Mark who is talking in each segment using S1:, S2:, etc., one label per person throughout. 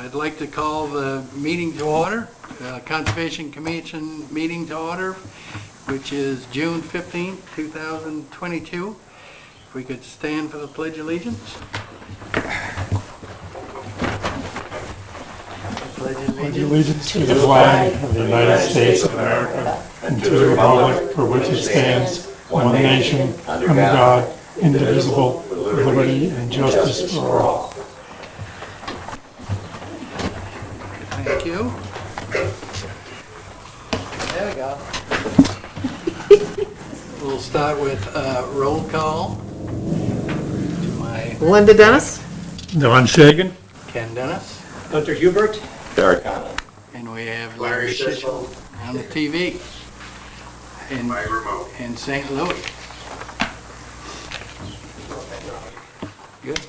S1: I'd like to call the meeting to order, Conservation Commission meeting to order, which is June 15th, 2022. If we could stand for the Pledge of Allegiance.
S2: Pledge allegiance to the flag of the United States of America and to the republic for which it stands, one nation, under God, indivisible, with liberty and justice for all.
S1: Thank you. There we go. We'll start with roll call. To my
S3: Linda Dennis?
S2: Don Shagan?
S1: Ken Dennis.
S4: Hunter Hubert. Derek Conlon.
S1: And we have Larry Shishel on the TV in St. Louis. Good.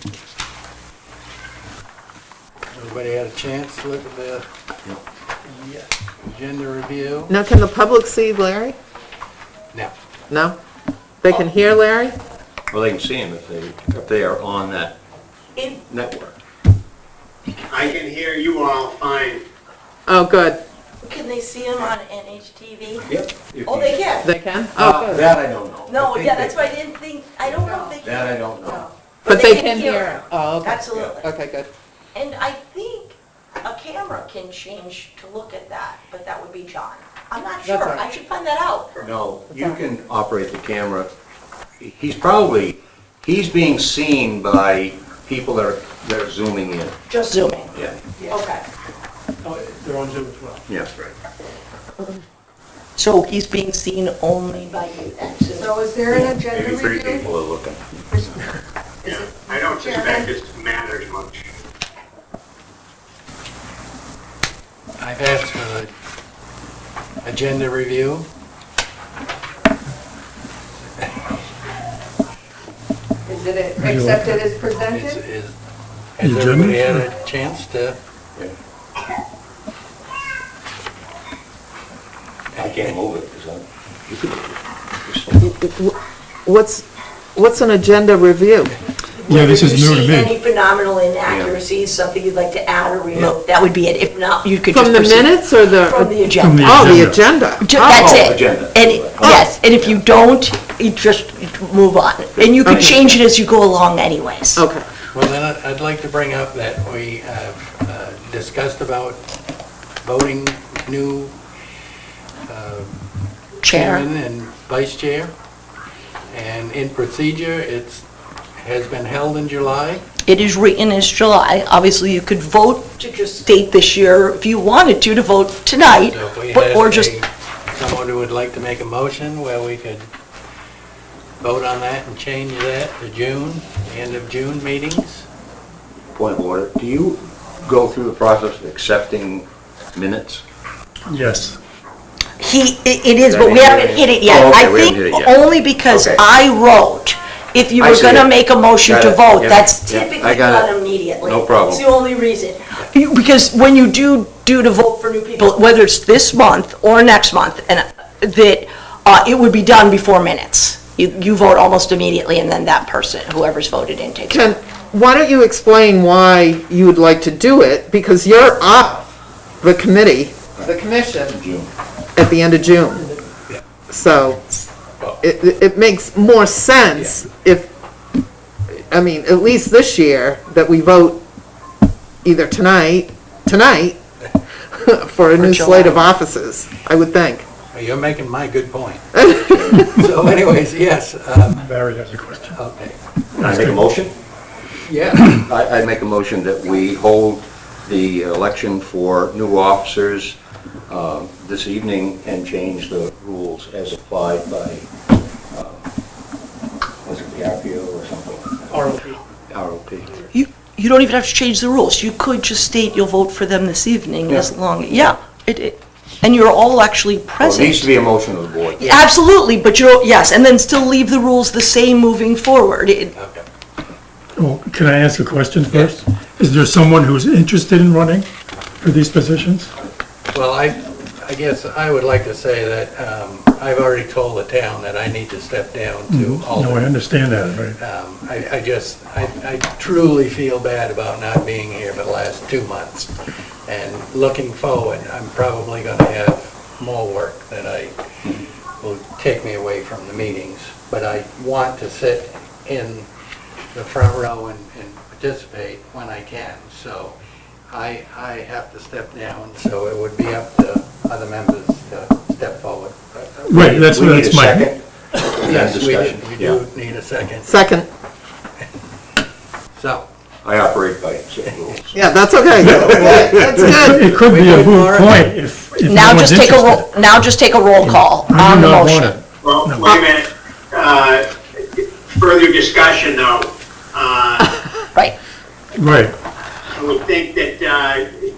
S1: Everybody had a chance to look at the agenda review?
S3: Now, can the public see Larry?
S1: No.
S3: No? They can hear Larry?
S4: Well, they can see him if they are on that network.
S5: I can hear you all fine.
S3: Oh, good.
S6: Can they see him on NHTV?
S4: Yep.
S6: Oh, they can?
S3: They can? Oh, good.
S4: That I don't know.
S6: No, yeah, that's why I didn't think, I don't know if they can.
S4: That I don't know.
S3: But they can hear him? Oh, okay.
S6: Absolutely.
S3: Okay, good.
S6: And I think a camera can change to look at that, but that would be John. I'm not
S3: That's
S6: sure,
S3: all right.
S6: I should find that out.
S4: No, you can operate the camera. He's being seen by people that are zooming in.
S6: Just zooming.
S4: Yeah.
S6: Okay.
S2: They're on Zoom as well.
S4: Yeah.
S6: So he's being seen only by you then?
S7: So is there an agenda
S4: Maybe 3
S7: review?
S4: people are looking.
S5: Yeah, I don't suspect it matters much.
S1: I've asked for the agenda review.
S7: Is it accepted as presented?
S1: Has everybody had a chance to?
S4: I can't move it, so you could move
S3: What's an agenda review?
S2: Yeah, this is new to
S6: If you see
S2: me.
S6: any phenomenal inaccuracies, something you'd like to add or remove, that would be it. If not, you could just
S3: From the
S6: proceed.
S3: minutes or the?
S6: From the agenda.
S3: Oh, the agenda.
S6: That's it.
S4: agenda.
S6: And, yes, and if you don't, you just move on. And you can change it as you go along anyways.
S3: Okay.
S1: Well, then I'd like to bring up that we have discussed about voting new chairman and vice chair. And in procedure, has been held in July.
S6: It is written as July. Obviously, you could vote to just state this year if you wanted to vote tonight,
S1: So if we
S6: or
S1: had
S6: just,
S1: someone who would like to make a motion where we could vote on that and change that to June, the end of June meetings.
S4: Point of order, do you go through the process of accepting minutes?
S2: Yes.
S6: it is, but we haven't hit it yet.
S4: Oh, okay,
S6: I
S4: we haven't
S6: think
S4: hit it yet.
S6: only because
S4: Okay.
S6: I wrote, if you
S4: I
S6: were
S4: see
S6: gonna
S4: it.
S6: make a motion
S4: Got
S6: to
S4: it.
S6: vote,
S4: Yeah,
S6: that's
S4: yeah, I
S6: typically
S4: got
S6: done
S4: it.
S6: immediately.
S4: No problem.
S6: It's the only reason. Because when you do to vote for new people, whether it's this month or next month, and that it would be done before minutes. You vote almost immediately, and then that person, whoever's voted in, takes it.
S3: Why don't you explain why you would like to do it? Because you're off the committee, the commission, at the end of June. So it makes more sense if, I mean, at least this year, that we vote either tonight, for a new slate of offices, I would think.
S1: Well, you're making my good point. So anyways, yes.
S2: Barry has a question.
S1: Okay.
S4: Can I make a motion?
S1: Yeah.
S4: I make a motion that we hold the election for new officers this evening and change the rules as applied by, was it the RPO or something? ROP.
S6: You don't even have to change the rules. You could just state you'll vote for them this evening as long, and you're all actually
S4: Well, it
S6: present.
S4: needs to be a motion of the board.
S6: Absolutely, but yes, and then still leave the rules the same moving forward.
S1: Okay.
S2: Well, can I ask a question first? Is there someone who's interested in running for these positions?
S1: Well, I I guess I would like to say that I've already told the town that I need to step down to
S2: No, I
S1: alternate.
S2: understand that, right?
S1: I truly feel bad about not being here for the last 2 months. And looking forward, I'm probably going to have more work that will take me away from the meetings. But I want to sit in the front row and participate when I can. So I have to step down, so it would be up to other members to step forward.
S2: Right, that's
S4: We need a
S2: that's my,
S4: second.
S1: Yes, we
S4: Discussion.
S1: do need a second.
S3: Second,
S1: So,
S4: I operate by set rules.
S3: yeah, that's okay. That's good.
S2: it could be a moot point if no
S6: Now
S2: one's
S6: just take a
S2: interested.
S6: roll, now just take a roll call
S2: I
S6: on
S2: do
S6: the
S2: not want
S6: motion.
S2: it.
S5: Well,
S2: No.
S5: wait a minute. Further discussion, though.
S6: Right.
S2: Right,
S5: I would think that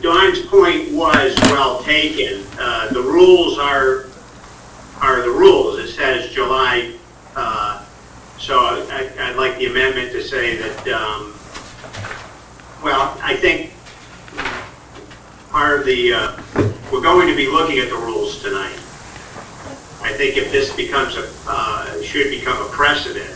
S5: Dawn's point was well taken. The rules are the rules. It says July, so I'd like the amendment to say that, well, I think part of the, we're going to be looking at the rules tonight. I think if this becomes should become a precedent,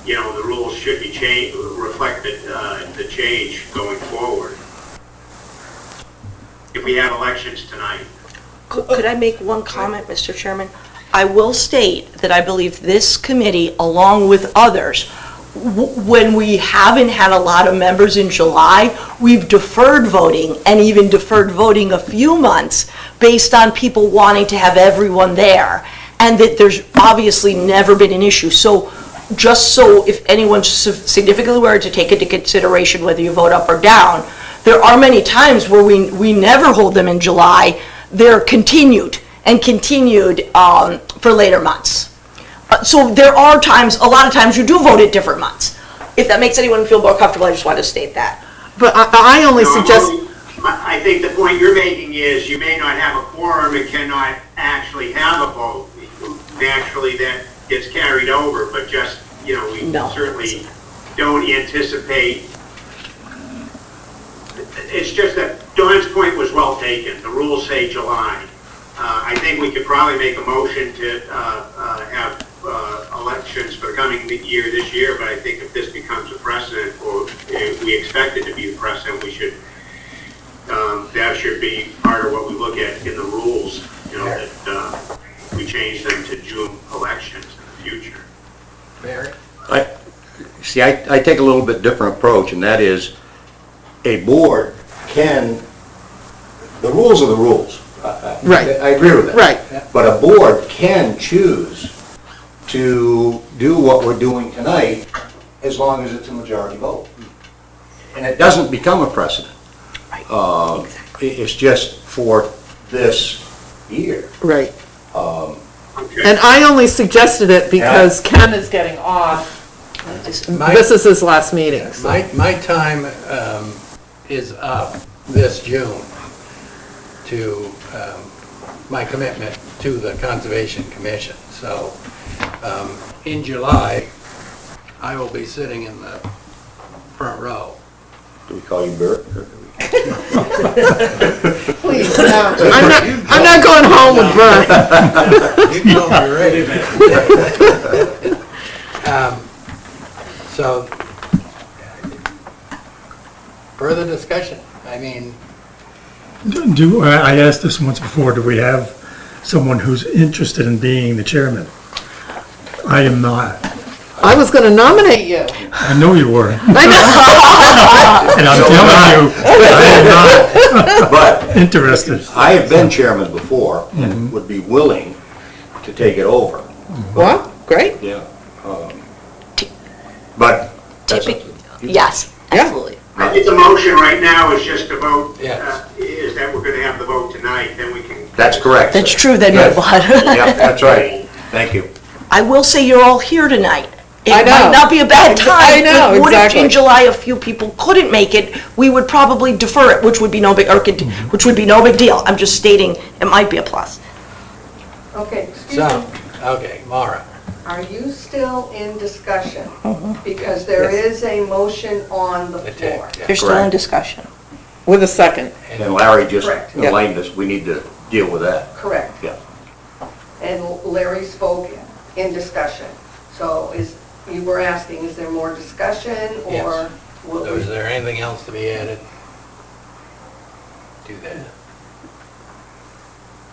S5: the rules should be changed, reflect the change going forward. If we have elections tonight.
S6: Could I make one comment, Mr. Chairman? I will state that I believe this committee, along with others, when we haven't had a lot of members in July, we've deferred voting and even deferred voting a few months based on people wanting to have everyone there, and that there's obviously never been an issue. So just so if anyone's significantly aware to take into consideration whether you vote up or down, there are many times where we never hold them in July. They're continued for later months. So there are times, a lot of times you do vote at different months. If that makes anyone feel more comfortable, I just wanted to state that.
S3: But I only
S5: No,
S3: suggest,
S5: I think the point you're making is you may not have a quorum and cannot actually have a vote. Naturally, that gets carried over, but just, we
S6: No.
S5: certainly don't anticipate. It's just that Dawn's point was well taken. The rules say July. I think we could probably make a motion to have elections for the coming year this year, but I think if this becomes a precedent, or if we expect it to be a precedent, we should, that should be part of what we look at in the rules, that we change them to June elections in the future.
S1: Barry?
S4: I take a little bit different approach, and that is, a board can, the rules are the rules.
S3: Right.
S4: I agree with that.
S3: right,
S4: But a board can choose to do what we're doing tonight as long as it's a majority vote. And it doesn't become a precedent. It's just for this year.
S3: right.
S5: Okay.
S3: And I only suggested it because Ken is getting off. This is his last meeting, so.
S1: My time is up this June to my commitment to the Conservation Commission. So in July, I will be sitting in the front row.
S4: Do we call you Bert?
S3: Please, no. I'm not going home with Bert.
S1: You know you're ready. So, further discussion. I mean,
S2: I asked this once before, do we have someone who's interested in being the chairman? I am not.
S3: I was going to nominate you.
S2: I know you were.
S3: I know.
S2: And I'm telling you, I am
S4: But
S2: not interested.
S4: I have been chairman before and would be willing to take it over.
S3: Well, great.
S4: Yeah. But that's up to you.
S6: Yes, absolutely.
S5: I think the motion right now is just to vote,
S1: Yes.
S5: is that we're going to have the vote tonight, then we can.
S4: That's correct.
S6: That's true, then,
S4: Yes.
S6: Newport.
S4: Yeah, that's right. Thank you.
S6: I will say you're all here tonight.
S3: I
S6: It
S3: know.
S6: might not be a bad time.
S3: I know,
S6: It would have,
S3: exactly.
S6: in July, a few people couldn't make it, we would probably defer it, which would be no big, which would be no big deal. I'm just stating it might be a plus.
S7: Okay, excuse
S1: so,
S7: me.
S1: okay, Mara.
S7: Are you still in discussion? Because there is a motion on the
S1: The
S7: floor.
S1: tick, yeah.
S6: You're still in
S4: Correct.
S6: discussion.
S3: With a second.
S4: And Larry just
S7: Correct.
S4: enlightened us, we need to deal with that.
S7: Correct.
S4: Yeah.
S7: And Larry spoke in discussion. So you were asking, is there more discussion or?
S1: Yes.
S7: will
S1: So
S7: we-
S1: is there anything else to be added to that?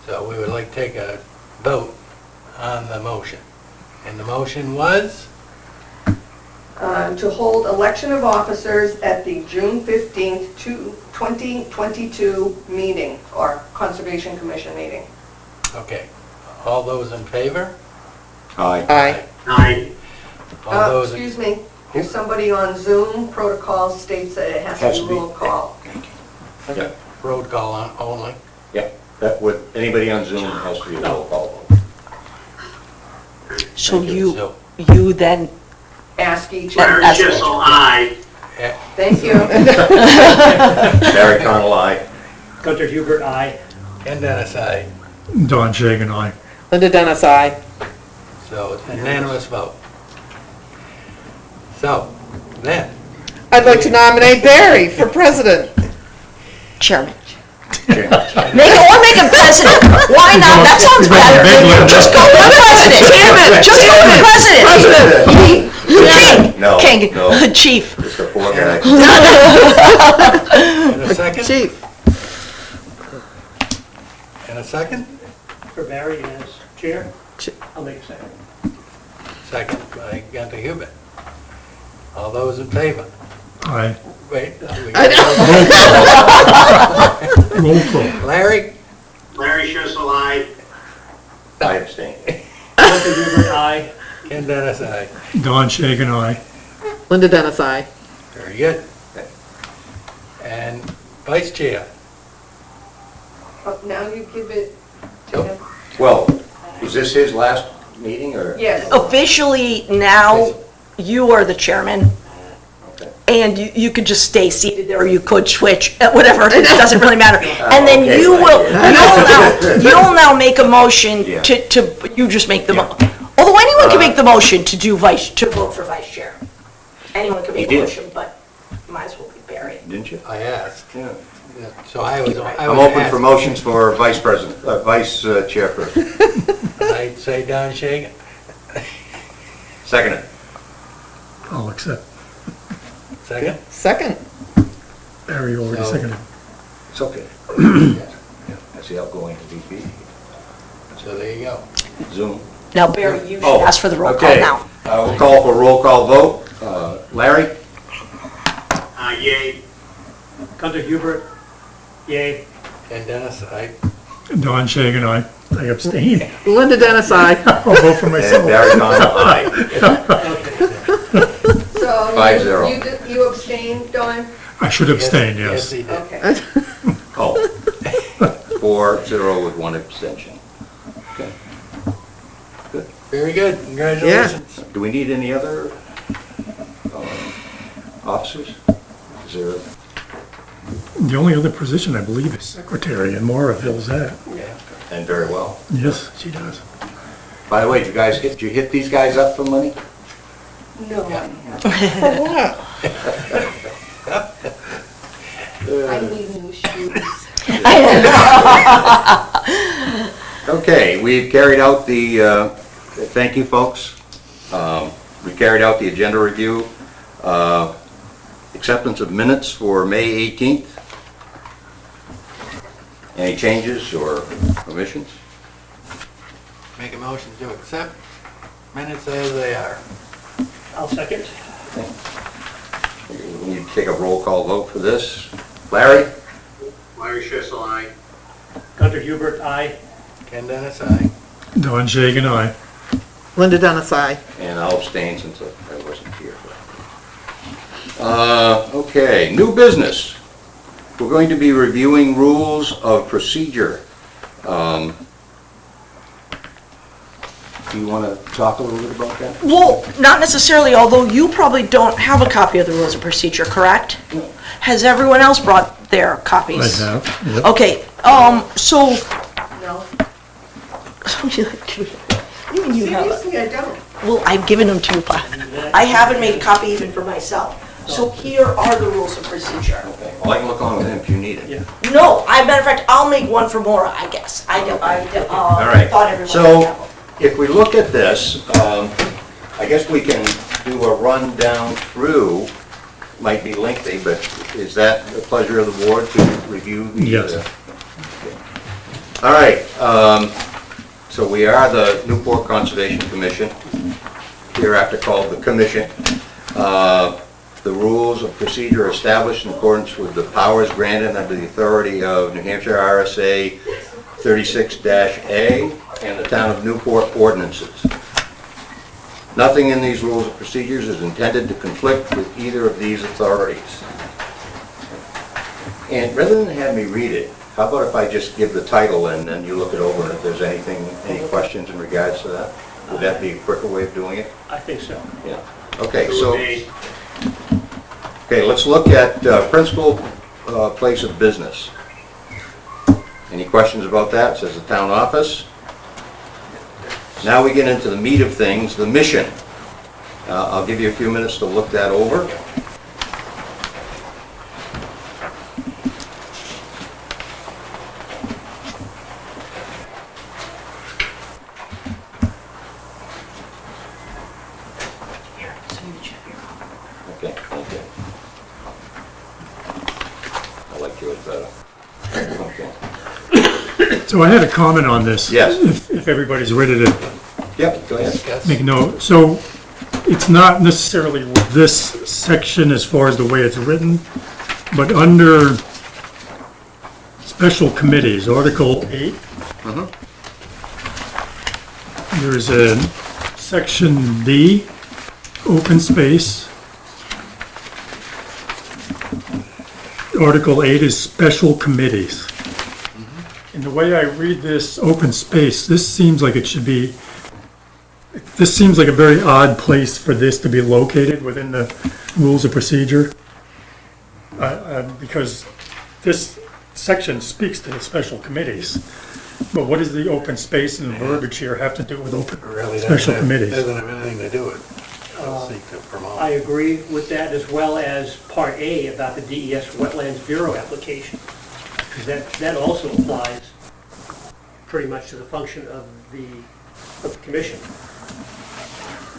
S1: So we would like to take a vote on the motion. And the motion was?
S7: To hold election of officers at the June 15th, 2022 meeting, or Conservation Commission meeting.
S1: Okay. All those in favor?
S4: Aye.
S3: Aye.
S5: Aye.
S1: All those,
S7: Excuse me, there's somebody on Zoom, protocol states that it has to be roll call.
S4: Yeah,
S1: road call on only.
S4: yeah, that would, anybody on Zoom has to be a roll call vote.
S6: So
S4: Thank you.
S1: So,
S6: you then,
S7: Ask each
S5: Larry
S7: other.
S5: Schissel, aye.
S7: Thank you.
S4: Barry Connell, aye.
S8: Gunter Hubert, aye.
S1: and Dennis, aye.
S2: Don Shagan, aye.
S3: Linda Dennis, aye.
S1: So it's unanimous vote. So, then,
S3: I'd like to nominate Barry for president.
S6: chairman.
S4: Chairman.
S6: Make him president. Why not? That sounds better. Just go for president. Chairman, just go for president. King.
S4: No,
S6: King.
S4: no.
S6: Chief.
S4: Just a poor guy.
S1: and a second?
S3: Chief.
S1: And a second?
S8: For Barry as chair,
S3: Ch-
S8: I'll make a second.
S1: Second by Gunter Hubert. All those in favor?
S2: Aye.
S1: Wait.
S2: Roll call.
S1: Larry?
S5: Larry Schissel, aye.
S4: I abstain.
S8: Gunter Hubert, aye.
S1: Ken Dennis, aye.
S2: Don Shagan, aye.
S3: Linda Dennis, aye.
S1: Very good. And vice chair?
S7: Now you give it to
S1: Nope.
S7: him.
S4: Well, is this his last meeting, or?
S7: Yes.
S6: Officially, now, you are the chairman.
S4: Okay.
S6: And you could just stay seated there, or you could switch, whatever, it doesn't really matter. And then
S4: okay,
S6: you will,
S4: right.
S6: you'll now make a motion
S4: Yeah.
S6: you just make the, although anyone can make the motion to vote for vice chair. Anyone can
S4: He
S6: make a
S4: did.
S6: motion, but might as well be Barry.
S4: Didn't you?
S1: I asked.
S4: Yeah.
S1: So I was
S4: I'm open for
S1: asked.
S4: motions for vice president, vice chairperson.
S1: I'd say Don Shagan.
S4: Second it.
S2: I'll accept.
S1: Second?
S3: Second.
S2: Barry already
S1: So-
S2: seconded.
S4: It's okay. That's the outgoing VP.
S1: So there you go.
S4: Zoom.
S6: Now, Barry, you should
S4: Oh,
S6: ask for the roll call
S4: okay.
S6: now.
S4: We'll call for roll call vote. Larry?
S5: Yay.
S8: Gunter Hubert, yay.
S1: Ken Dennis, aye.
S2: Don Shagan, aye. I abstain.
S3: Linda Dennis, aye.
S2: I'll vote for
S4: And
S2: myself.
S4: Barry Connell, aye.
S7: So
S4: 5-0.
S7: you abstained, Dawn?
S2: I should abstain,
S1: Yes,
S2: yes.
S1: he did.
S7: Okay.
S4: Oh. 4-0 with one abstention. Okay.
S1: Very good, congratulations.
S4: Do we need any other officers? Is there?
S2: The only other position, I believe, is secretary, and Maura fills that.
S4: And very well.
S2: Yes, she does.
S4: By the way, did you hit these guys up for money?
S7: No.
S3: For what?
S7: I need new shoes.
S4: Okay, we've carried out the, thank you, folks. We carried out the agenda review. Acceptance of minutes for May 18th. Any changes or omissions?
S1: Make a motion to accept minutes as they are.
S8: I'll second.
S4: We need to take a roll call vote for this. Larry?
S5: Larry Schissel, aye.
S8: Gunter Hubert, aye.
S1: Ken Dennis, aye.
S2: Don Shagan, aye.
S3: Linda Dennis, aye.
S4: And I'll abstain since I wasn't here. Okay, new business. We're going to be reviewing rules of procedure. Do you want to talk a little bit about that?
S6: Well, not necessarily, although you probably don't have a copy of the rules of procedure, correct? Has everyone else brought their
S2: I
S6: copies?
S2: have, yep.
S6: Okay, so,
S7: No.
S6: even you have it.
S7: Seriously, I don't.
S6: Well, I've given them to you, but I haven't made a copy even for myself. So here are the rules of procedure.
S4: Okay, well, I can look on with him if you need it.
S8: Yeah.
S6: No, matter of fact, I'll make one for Maura, I guess.
S4: All right,
S6: thought everyone
S4: so
S6: would have one.
S4: if we look at this, I guess we can do a rundown through, might be lengthy, but is that the pleasure of the board to review the?
S2: Yes.
S4: Okay. All right, so we are the Newport Conservation Commission, hereafter called the Commission. The rules of procedure are established in accordance with the powers granted under the authority of New Hampshire RSA 36-A and the Town of Newport ordinances. Nothing in these rules of procedures is intended to conflict with either of these authorities. And rather than have me read it, how about if I just give the title and then you look it over, and if there's any questions in regards to that? Would that be a quicker way of doing it?
S8: I think so.
S4: Yeah. Okay, so, okay, let's look at principal place of business. Any questions about that? It says the town office. Now we get into the meat of things, the mission. I'll give you a few minutes to look that over.
S6: Here, so you check your own.
S4: Okay, thank you. I like yours better. Okay.
S2: So I had a comment on this.
S4: Yes.
S2: If everybody's ready to
S4: Yep, go ahead.
S2: make note. So it's not necessarily this section as far as the way it's written, but under special committees, Article 8, there's a section D, open space. Article 8 is special committees. And the way I read this open space, this seems like a very odd place for this to be located within the rules of procedure. Because this section speaks to the special committees. But what does the open space and the verbiage here have to do with special committees?
S1: Doesn't have anything to do with seek to promote.
S8: I agree with that, as well as Part A about the DES Wetlands Bureau application. Because that also applies pretty much to the function of the commission,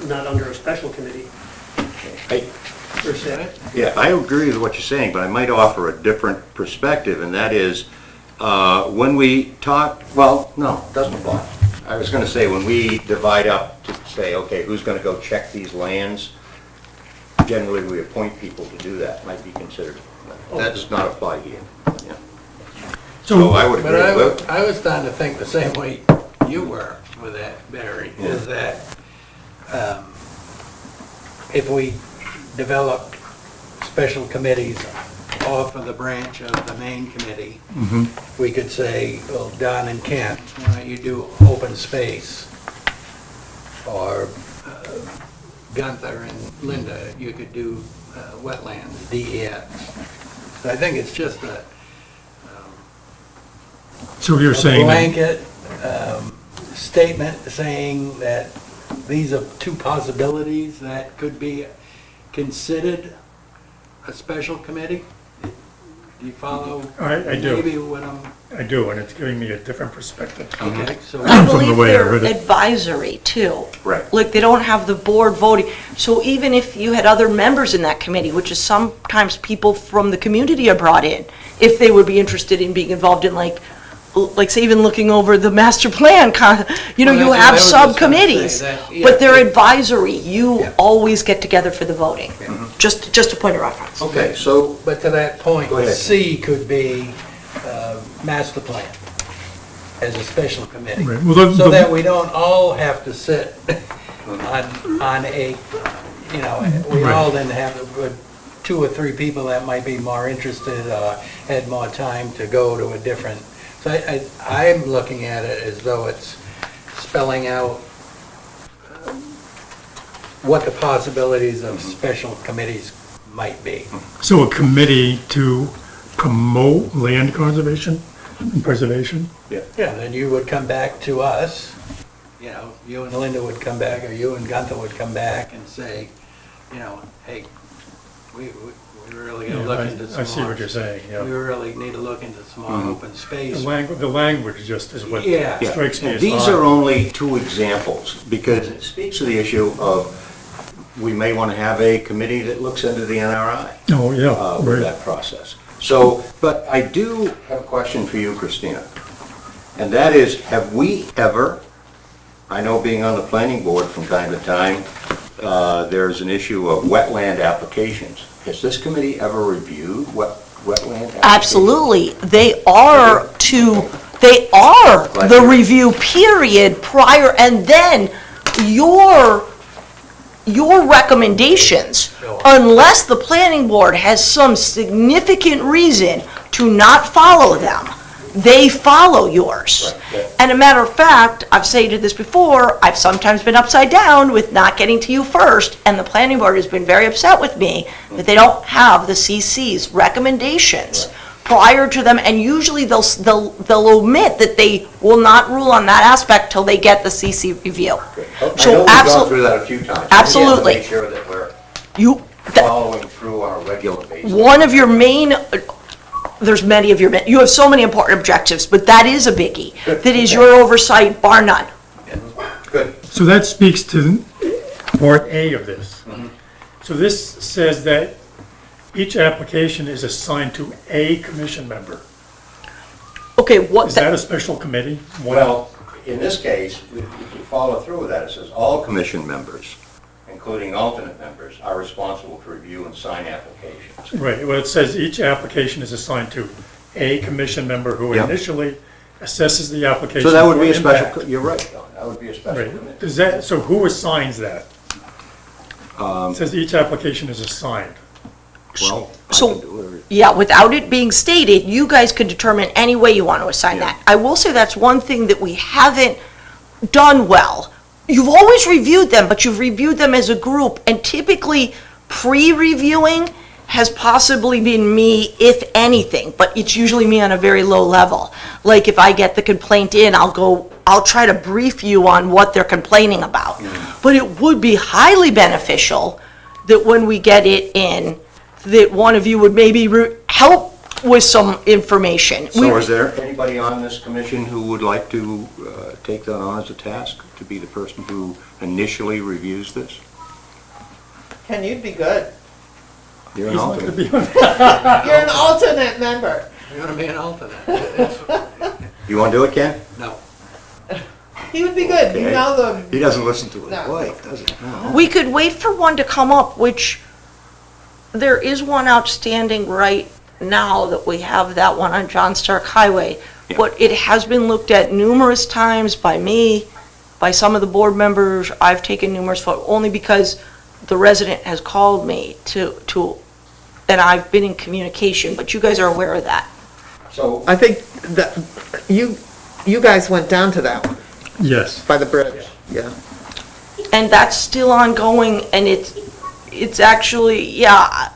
S8: not under a special committee per se.
S4: Yeah, I agree with what you're saying, but I might offer a different perspective, and that is, when we talk, well, no, it doesn't apply. I was gonna say, when we divide up to say, okay, who's gonna go check these lands, generally we appoint people to do that, might be considered. That does not apply here. Yeah. So I would
S1: But
S4: agree with,
S1: I was starting to think the same way you were with that, Barry, is that if we developed special committees off of the branch of the main committee, we could say, well, Don and Kent, why don't you do open space? Or Gunther and Linda, you could do wetlands, DES. So I think it's just a
S2: So you're saying that,
S1: blanket statement saying that these are two possibilities that could be considered a special committee? Do you follow?
S2: I do.
S1: Maybe what I'm,
S2: I do, and it's giving me a different perspective.
S1: okay, so.
S6: I
S2: From the
S6: believe
S2: way I
S6: they're
S2: read it.
S6: advisory too.
S4: right.
S6: Like, they don't have the board voting. So even if you had other members in that committee, which is sometimes people from the community are brought in, if they would be interested in being involved in like say even looking over the master plan, you know,
S1: Well,
S6: you
S1: that's what I
S6: have
S1: was just gonna
S6: subcommittees.
S1: say, that- yeah,
S6: But they're
S1: yeah.
S6: advisory. You
S1: Yeah.
S6: always get together for the voting. Just a point of reference.
S4: Okay, so,
S1: But to that point,
S4: Go ahead.
S1: C could be master plan as a special committee.
S2: Right, well,
S1: So that we don't all have to sit on a, you know, we
S2: Right.
S1: all then have two or three people that might be more interested, had more time to go to a different, so I'm looking at it as though it's spelling out what the possibilities of special committees might be.
S2: So a committee to promote land conservation and preservation?
S1: Yeah, then you would come back to us, you know, you and Linda would come back, or you and Gunther would come back and say, you know, hey, We really gotta look into some
S2: I see what you're saying,
S1: We
S2: yeah.
S1: really need to look into some more open space.
S2: The language just is what
S1: Yeah.
S2: strikes me
S4: And
S2: as
S4: these
S2: odd.
S4: are only two examples, because it speaks to the issue of, we may want to have a committee that looks into the NRI.
S2: Oh, yeah,
S4: With
S2: right.
S4: that process. So, but I do have a question for you, Christina. And that is, have we ever, I know being on the planning board from time to time, there's an issue of wetland applications. Has this committee ever reviewed wetland applications?
S6: Absolutely. They are the review period prior, and then your recommendations, unless the planning board has some significant reason to not follow them, they follow yours.
S4: Right, yeah.
S6: And a matter of fact, I've stated this before, I've sometimes been upside down with not getting to you first, and the planning board has been very upset with me that they don't have the CC's recommendations prior to them, and usually they'll omit that they will not rule on that aspect till they get the CC review.
S4: I know
S6: So
S4: we've gone through that a few times.
S6: Absolutely.
S4: We have to make sure that we're
S6: You,
S4: following through on a regular basis.
S6: one of your main, there's many of you have so many important objectives, but that is a biggie.
S4: Good.
S6: That is your oversight, bar none.
S4: Good.
S2: So that speaks to part A of this. So this says that each application is assigned to a commission member.
S6: Okay, what,
S2: Is that a special committee?
S4: Well, in this case, if you follow through with that, it says all commission members, including alternate members, are responsible to review and sign applications.
S2: Right, well, it says each application is assigned to a commission member who
S4: Yeah.
S2: initially assesses the application.
S4: So that would
S2: for
S4: be a special,
S2: impact.
S4: you're right, Don, that would be a special
S2: Right,
S4: committee.
S2: does that, so who assigns that? It says each application is assigned.
S4: Well, I
S6: So-
S4: can do it.
S6: yeah, without it being stated, you guys could determine any way you want to assign
S4: Yeah.
S6: that. I will say that's one thing that we haven't done well. You've always reviewed them, but you've reviewed them as a group, and typically pre-reviewing has possibly been me, if anything, but it's usually me on a very low level. Like if I get the complaint in, I'll try to brief you on what they're complaining about. But it would be highly beneficial that when we get it in, that one of you would maybe help with some information.
S4: So is there anybody on this commission who would like to take that on as a task, to be the person who initially reviews this?
S3: Ken, you'd be good.
S4: You're an
S2: He's not gonna
S4: alternate.
S2: be on
S3: You're an alternate member.
S1: You're gonna be an alternate.
S4: You want to do it, Ken?
S1: No.
S3: He would be good. You
S4: Okay.
S3: know the,
S4: He doesn't listen to his
S3: No.
S4: wife, does he? No.
S6: We could wait for one to come up, which there is one outstanding right now that we have, that one on John Stark Highway.
S4: Yeah.
S6: But it has been looked at numerous times by me, by some of the board members. I've taken numerous photos, only because the resident has called me and I've been in communication, but you guys are aware of that.
S4: So,
S3: I think that you guys went down to that one
S2: Yes.
S3: by the bridge. Yeah.
S6: And that's still ongoing, and it's actually, yeah,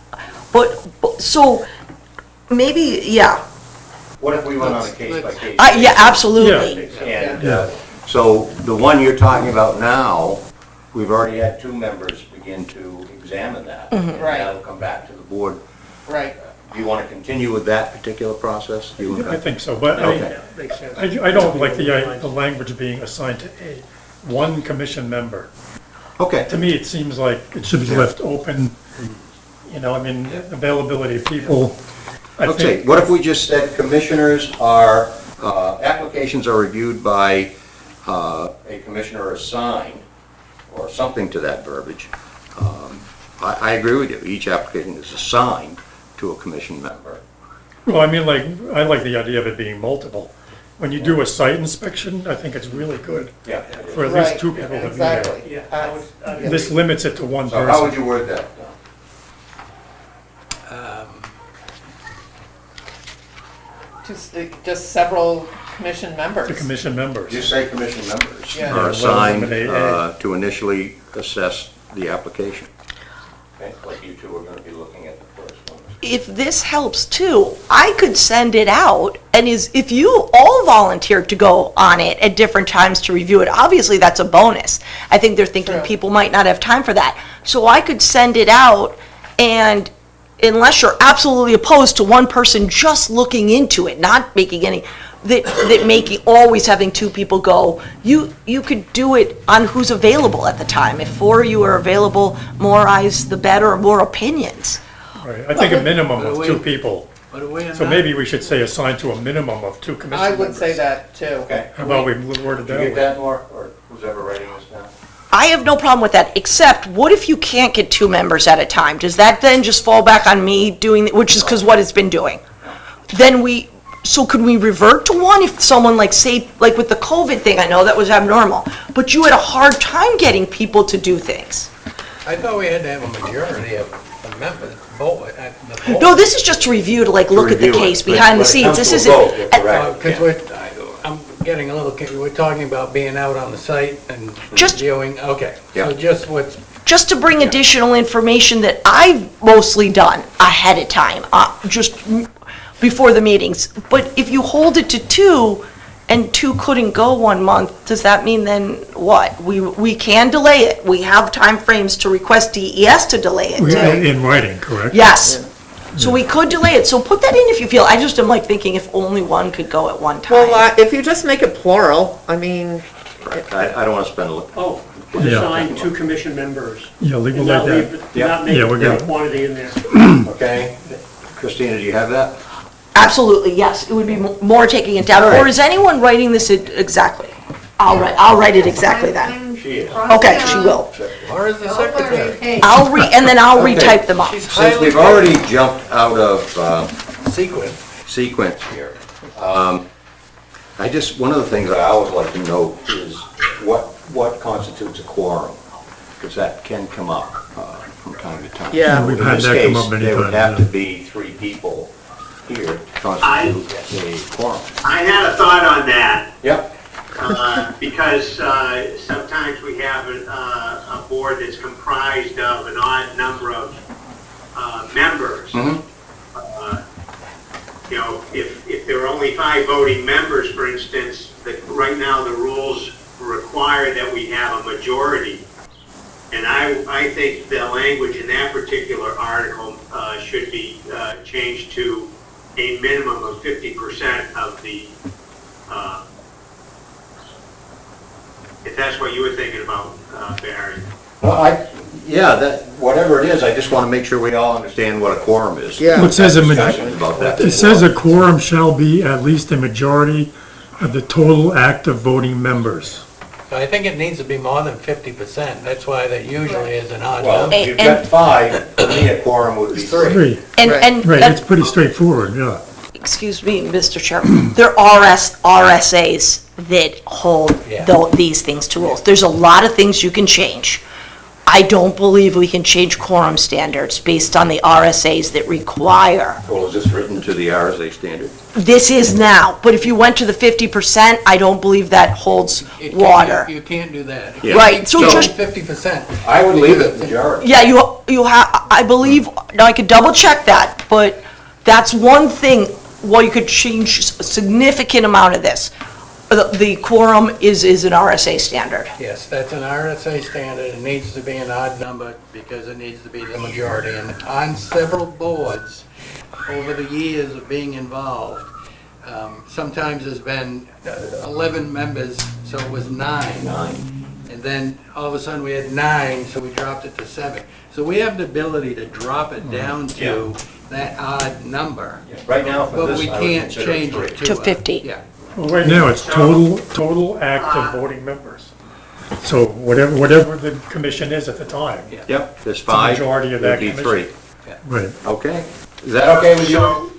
S6: but, so, maybe, yeah,
S4: what if we went on a case-by-case?
S6: yeah, absolutely.
S4: And
S2: Yeah.
S4: so the one you're talking about now, we've already had two members begin to examine that. And
S3: Right.
S4: that'll come back to the board.
S3: Right.
S4: Do you want to continue with that particular process? You and
S2: I think so, but
S4: Okay.
S8: Makes sense.
S2: I don't like the language being assigned to one commission member.
S4: Okay.
S2: To me, it seems like it should be left open, availability of people. I
S4: Okay,
S2: think,
S4: what if we just said commissioners are, applications are reviewed by a commissioner assigned, or something to that verbiage. I agree with you, each application is assigned to a commission member.
S2: well, I like the idea of it being multiple. When you do a site inspection, I think it's really good
S4: Yeah.
S2: for at least two people to be there.
S3: Exactly.
S8: Yeah, I would
S2: This limits it to one
S4: So how would
S2: person.
S4: you word that?
S3: Just several commission members.
S2: The commission members.
S4: Just say commission members
S3: Yeah.
S4: are
S2: Yeah,
S4: assigned
S2: well, eliminate
S4: to initially assess the application. Okay, like you two are going to be looking at the first one.
S6: If this helps too, I could send it out, and if you all volunteered to go on it at different times to review it, obviously that's a bonus. I think they're thinking
S3: True.
S6: people might not have time for that. So I could send it out, and unless you're absolutely opposed to one person just looking into it, not making any, that making, always having two people go, you could do it on who's available at the time. If four of you are available, more eyes the better, more opinions.
S2: Right, I think a minimum of two people.
S1: What are we on
S2: So
S1: now?
S2: maybe we should say assign to a minimum of two commission
S3: I
S2: members.
S3: would say that too.
S4: Okay.
S2: How about we word it
S4: Did you
S2: that
S4: get
S2: way?
S4: that, Nora, or who's ever writing this down?
S6: I have no problem with that, except what if you can't get two members at a time? Does that then just fall back on me doing, which is because what it's been doing? Then so could we revert to one if someone like, say, like with the COVID thing, I know that was abnormal, but you had a hard time getting people to do things.
S1: I thought we had to have a majority of the members vote.
S6: No, this is just to review, to like look at the
S4: review it,
S6: case
S4: but
S6: behind the
S4: when it
S6: scenes.
S4: comes
S6: This
S4: to a
S6: isn't.
S4: vote, you're correct.
S1: Because I'm getting a little, we're talking about being out on the site and
S6: Just-
S1: viewing, okay.
S4: Yeah.
S1: So just what's,
S6: Just to bring additional information that I've mostly done ahead of time, just before the meetings. But if you hold it to two, and two couldn't go 1 month, does that mean then what? We can delay it. We have timeframes to request DES to delay it too.
S2: In writing, correct?
S6: Yes. So we could delay it. So put that in if you feel. I just am like thinking if only one could go at one time.
S3: Well, if you just make it plural, I mean,
S4: I don't want to spend,
S8: Oh,
S2: Yeah.
S8: assign two commission members.
S2: Yeah, leave it
S8: And
S2: like
S8: not
S2: that.
S8: leave,
S4: Yeah.
S8: not make
S2: Yeah, we're
S8: a
S2: good.
S8: quantity in there.
S4: okay? Christina, do you have that?
S6: Absolutely, yes. It would be more taking it down.
S4: All right.
S6: Or is anyone writing this exactly? I'll write it exactly then.
S4: She is.
S6: Okay, she will.
S1: or is the secretary?
S6: I'll and then I'll
S4: Okay.
S6: retype them up.
S1: She's
S4: Since
S1: highly
S4: we've already jumped out of
S1: sequence.
S4: sequence here, one of the things I always like to note is what constitutes a quorum, because that can come up from time to time.
S3: Yeah.
S2: We've
S4: In
S2: had
S4: this
S2: that come
S4: case,
S2: up many
S4: there would
S2: times,
S4: have to
S2: yeah.
S4: be three people here to constitute a quorum.
S5: I had a thought on that.
S4: Yep.
S5: Because sometimes we have a board that's comprised of an odd number of members.
S4: Mhm.
S5: You know, if there are only 5 voting members, for instance, right now the rules require that we have a majority. And I think the language in that particular article should be changed to a minimum of 50% of the if that's what you were thinking about, Barry.
S4: Well, whatever it is, I just want to make sure we all understand what a quorum is.
S3: Yeah.
S2: Well, it says
S4: Discussions about that.
S2: it says a quorum shall be at least a majority of the total active voting members.
S1: So I think it needs to be more than 50%. That's why that usually is an odd
S4: Well,
S1: number.
S4: if you've got 5, for me, a quorum would be 3.
S2: Three,
S6: And
S2: right, it's pretty straightforward, yeah.
S6: excuse me, Mr. Chairman, there are RSAs that hold
S1: Yeah.
S6: these things to rules. There's a lot of things you can change. I don't believe we can change quorum standards based on the RSAs that require.
S4: Well, is this written to the RSA standard?
S6: This is now, but if you went to the 50%, I don't believe that holds
S1: It can't-
S6: water.
S1: You can't do that.
S4: Yeah.
S6: Right, so
S4: So-
S6: just,
S1: 50%.
S4: I would leave it majority.
S6: yeah, you have, I believe, now I could double check that, but that's one thing, well, you could change a significant amount of this. The quorum is an RSA standard.
S1: Yes, that's an RSA standard. It needs to be an odd number because it needs to be the majority. And on several boards, over the years of being involved, sometimes there's been 11 members, so it was 9. And then all of a sudden we had 9, so we dropped it to 7. So we have the ability to drop it down to that odd number.
S4: Right now, for
S1: But
S4: this,
S1: we
S4: I would
S1: can't
S4: consider it
S1: change
S4: 3.
S1: it to.
S6: To 50.
S1: Yeah.
S2: Well, right now, it's total active voting members. So whatever the commission is at the time,
S4: Yep, there's 5,
S2: majority of
S4: it would
S2: that
S4: be
S2: commission.
S4: 3.
S2: right.
S4: Okay, is that okay with you?
S5: So,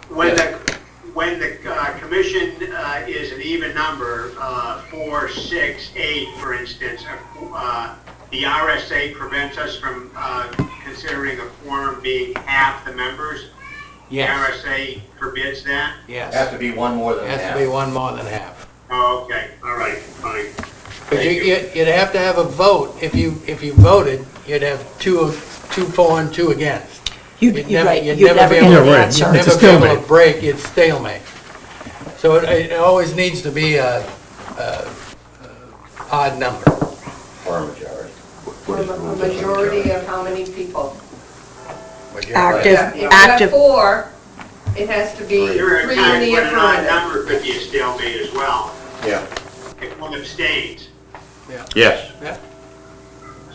S5: when the commission is an even number, 4, 6, 8, for instance, the RSA prevents us from considering a quorum being half the members?
S1: Yes,
S5: The RSA forbids that?
S4: Has
S1: yes.
S4: to be one more than
S1: Has
S4: half.
S1: to be one more than half.
S5: Oh, okay, all right, fine.
S1: But you'd have to have a vote. If you voted, you'd have two for and 2 against.
S6: You'd
S1: You'd
S6: never
S1: never
S6: get
S1: be
S6: an
S1: able
S2: right.
S6: answer.
S1: You'd
S2: It's a
S1: never be able to
S2: stalemate.
S1: break, you'd stalemate. So it always needs to be a odd number.
S4: Or a majority.
S7: A majority of how many people?
S6: Active,
S7: Yeah, if you have
S6: active.
S7: 4, it has to be
S5: There are
S7: 3 in
S5: times
S7: the
S5: when an odd
S7: affirmative.
S5: number could be a stalemate as well,
S4: Yeah.
S5: if one abstains.
S4: Yes.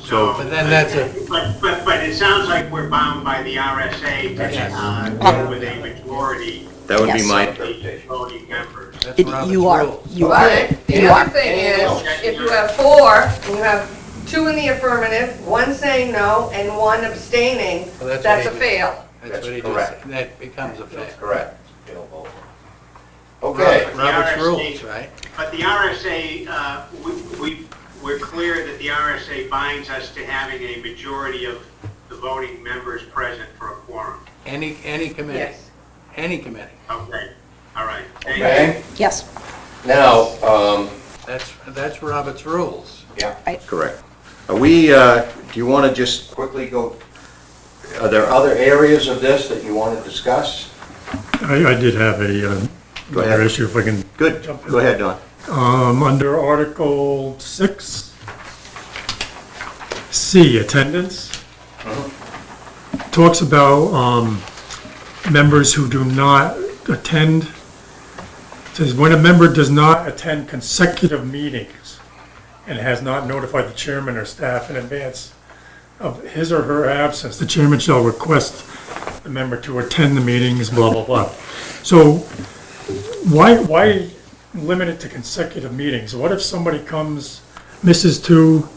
S5: So,
S1: But then that's
S5: but it sounds like we're bound by the RSA to go with a majority
S4: That would be
S6: Yes.
S4: my
S5: of the
S4: interpretation.
S5: voting members.
S1: That's Robert's
S6: You are,
S1: rules.
S6: you are,
S7: But the
S6: you are.
S7: other thing is, if you have 4, and you have 2 in the affirmative, 1 saying no, and 1 abstaining,
S1: Well, that's
S7: that's a
S1: what he-
S7: fail.
S1: That's what he
S4: correct.
S1: just, that becomes a fact.
S4: Correct. Okay.
S1: Robert's
S5: The
S1: rules,
S5: RSA
S1: right?
S5: But the RSA, we're clear that the RSA binds us to having a majority of the voting members present for a quorum.
S1: Any committee,
S7: Yes.
S1: any committee.
S5: Okay, all right. Thank you.
S4: Okay,
S6: Yes,
S4: now,
S1: That's Robert's rules.
S4: yeah,
S6: Right.
S4: correct. Are we, do you want to just quickly go, are there other areas of this that you want to discuss?
S2: I did have
S4: Go ahead.
S2: another issue, if I can.
S4: Good,
S2: Jump in.
S4: go ahead, Don.
S2: Under Article 6, C, attendance. Talks about members who do not attend. Says, when a member does not attend consecutive meetings and has not notified the chairman or staff in advance of his or her absence, the chairman shall request the member to attend the meetings, blah, blah, blah. So why limit it to consecutive meetings? What if somebody misses 2,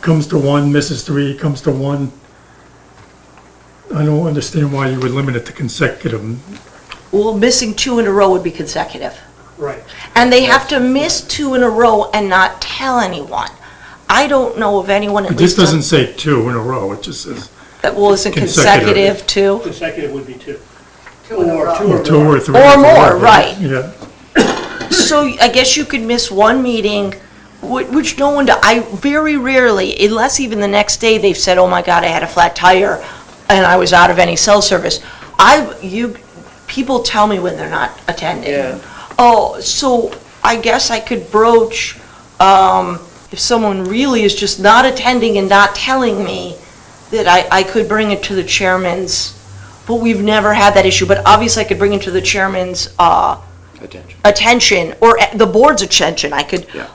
S2: comes to 1, misses 3, comes to 1? I don't understand why you would limit it to consecutive.
S6: Well, missing 2 in a row would be consecutive.
S8: Right.
S6: And they have to miss 2 in a row and not tell anyone. I don't know of anyone, at
S2: It just
S6: least,
S2: doesn't say 2 in a row, it just says
S6: that wasn't
S2: consecutive.
S6: consecutive too.
S8: Consecutive would be 2.
S7: 2 in a row.
S8: 2 or
S2: 2 or 3.
S6: Or more, right.
S2: Yeah,
S6: So I guess you could miss 1 meeting, which no one, I very rarely, unless even the next day they've said, oh my God, I had a flat tire and I was out of any cell service. People tell me when they're not attending.
S3: Yeah.
S6: Oh, so I guess I could broach, if someone really is just not attending and not telling me, that I could bring it to the chairman's, but we've never had that issue, but obviously I could bring it to the chairman's,
S4: Attention.
S6: attention, or the board's attention, I could,
S4: Yeah.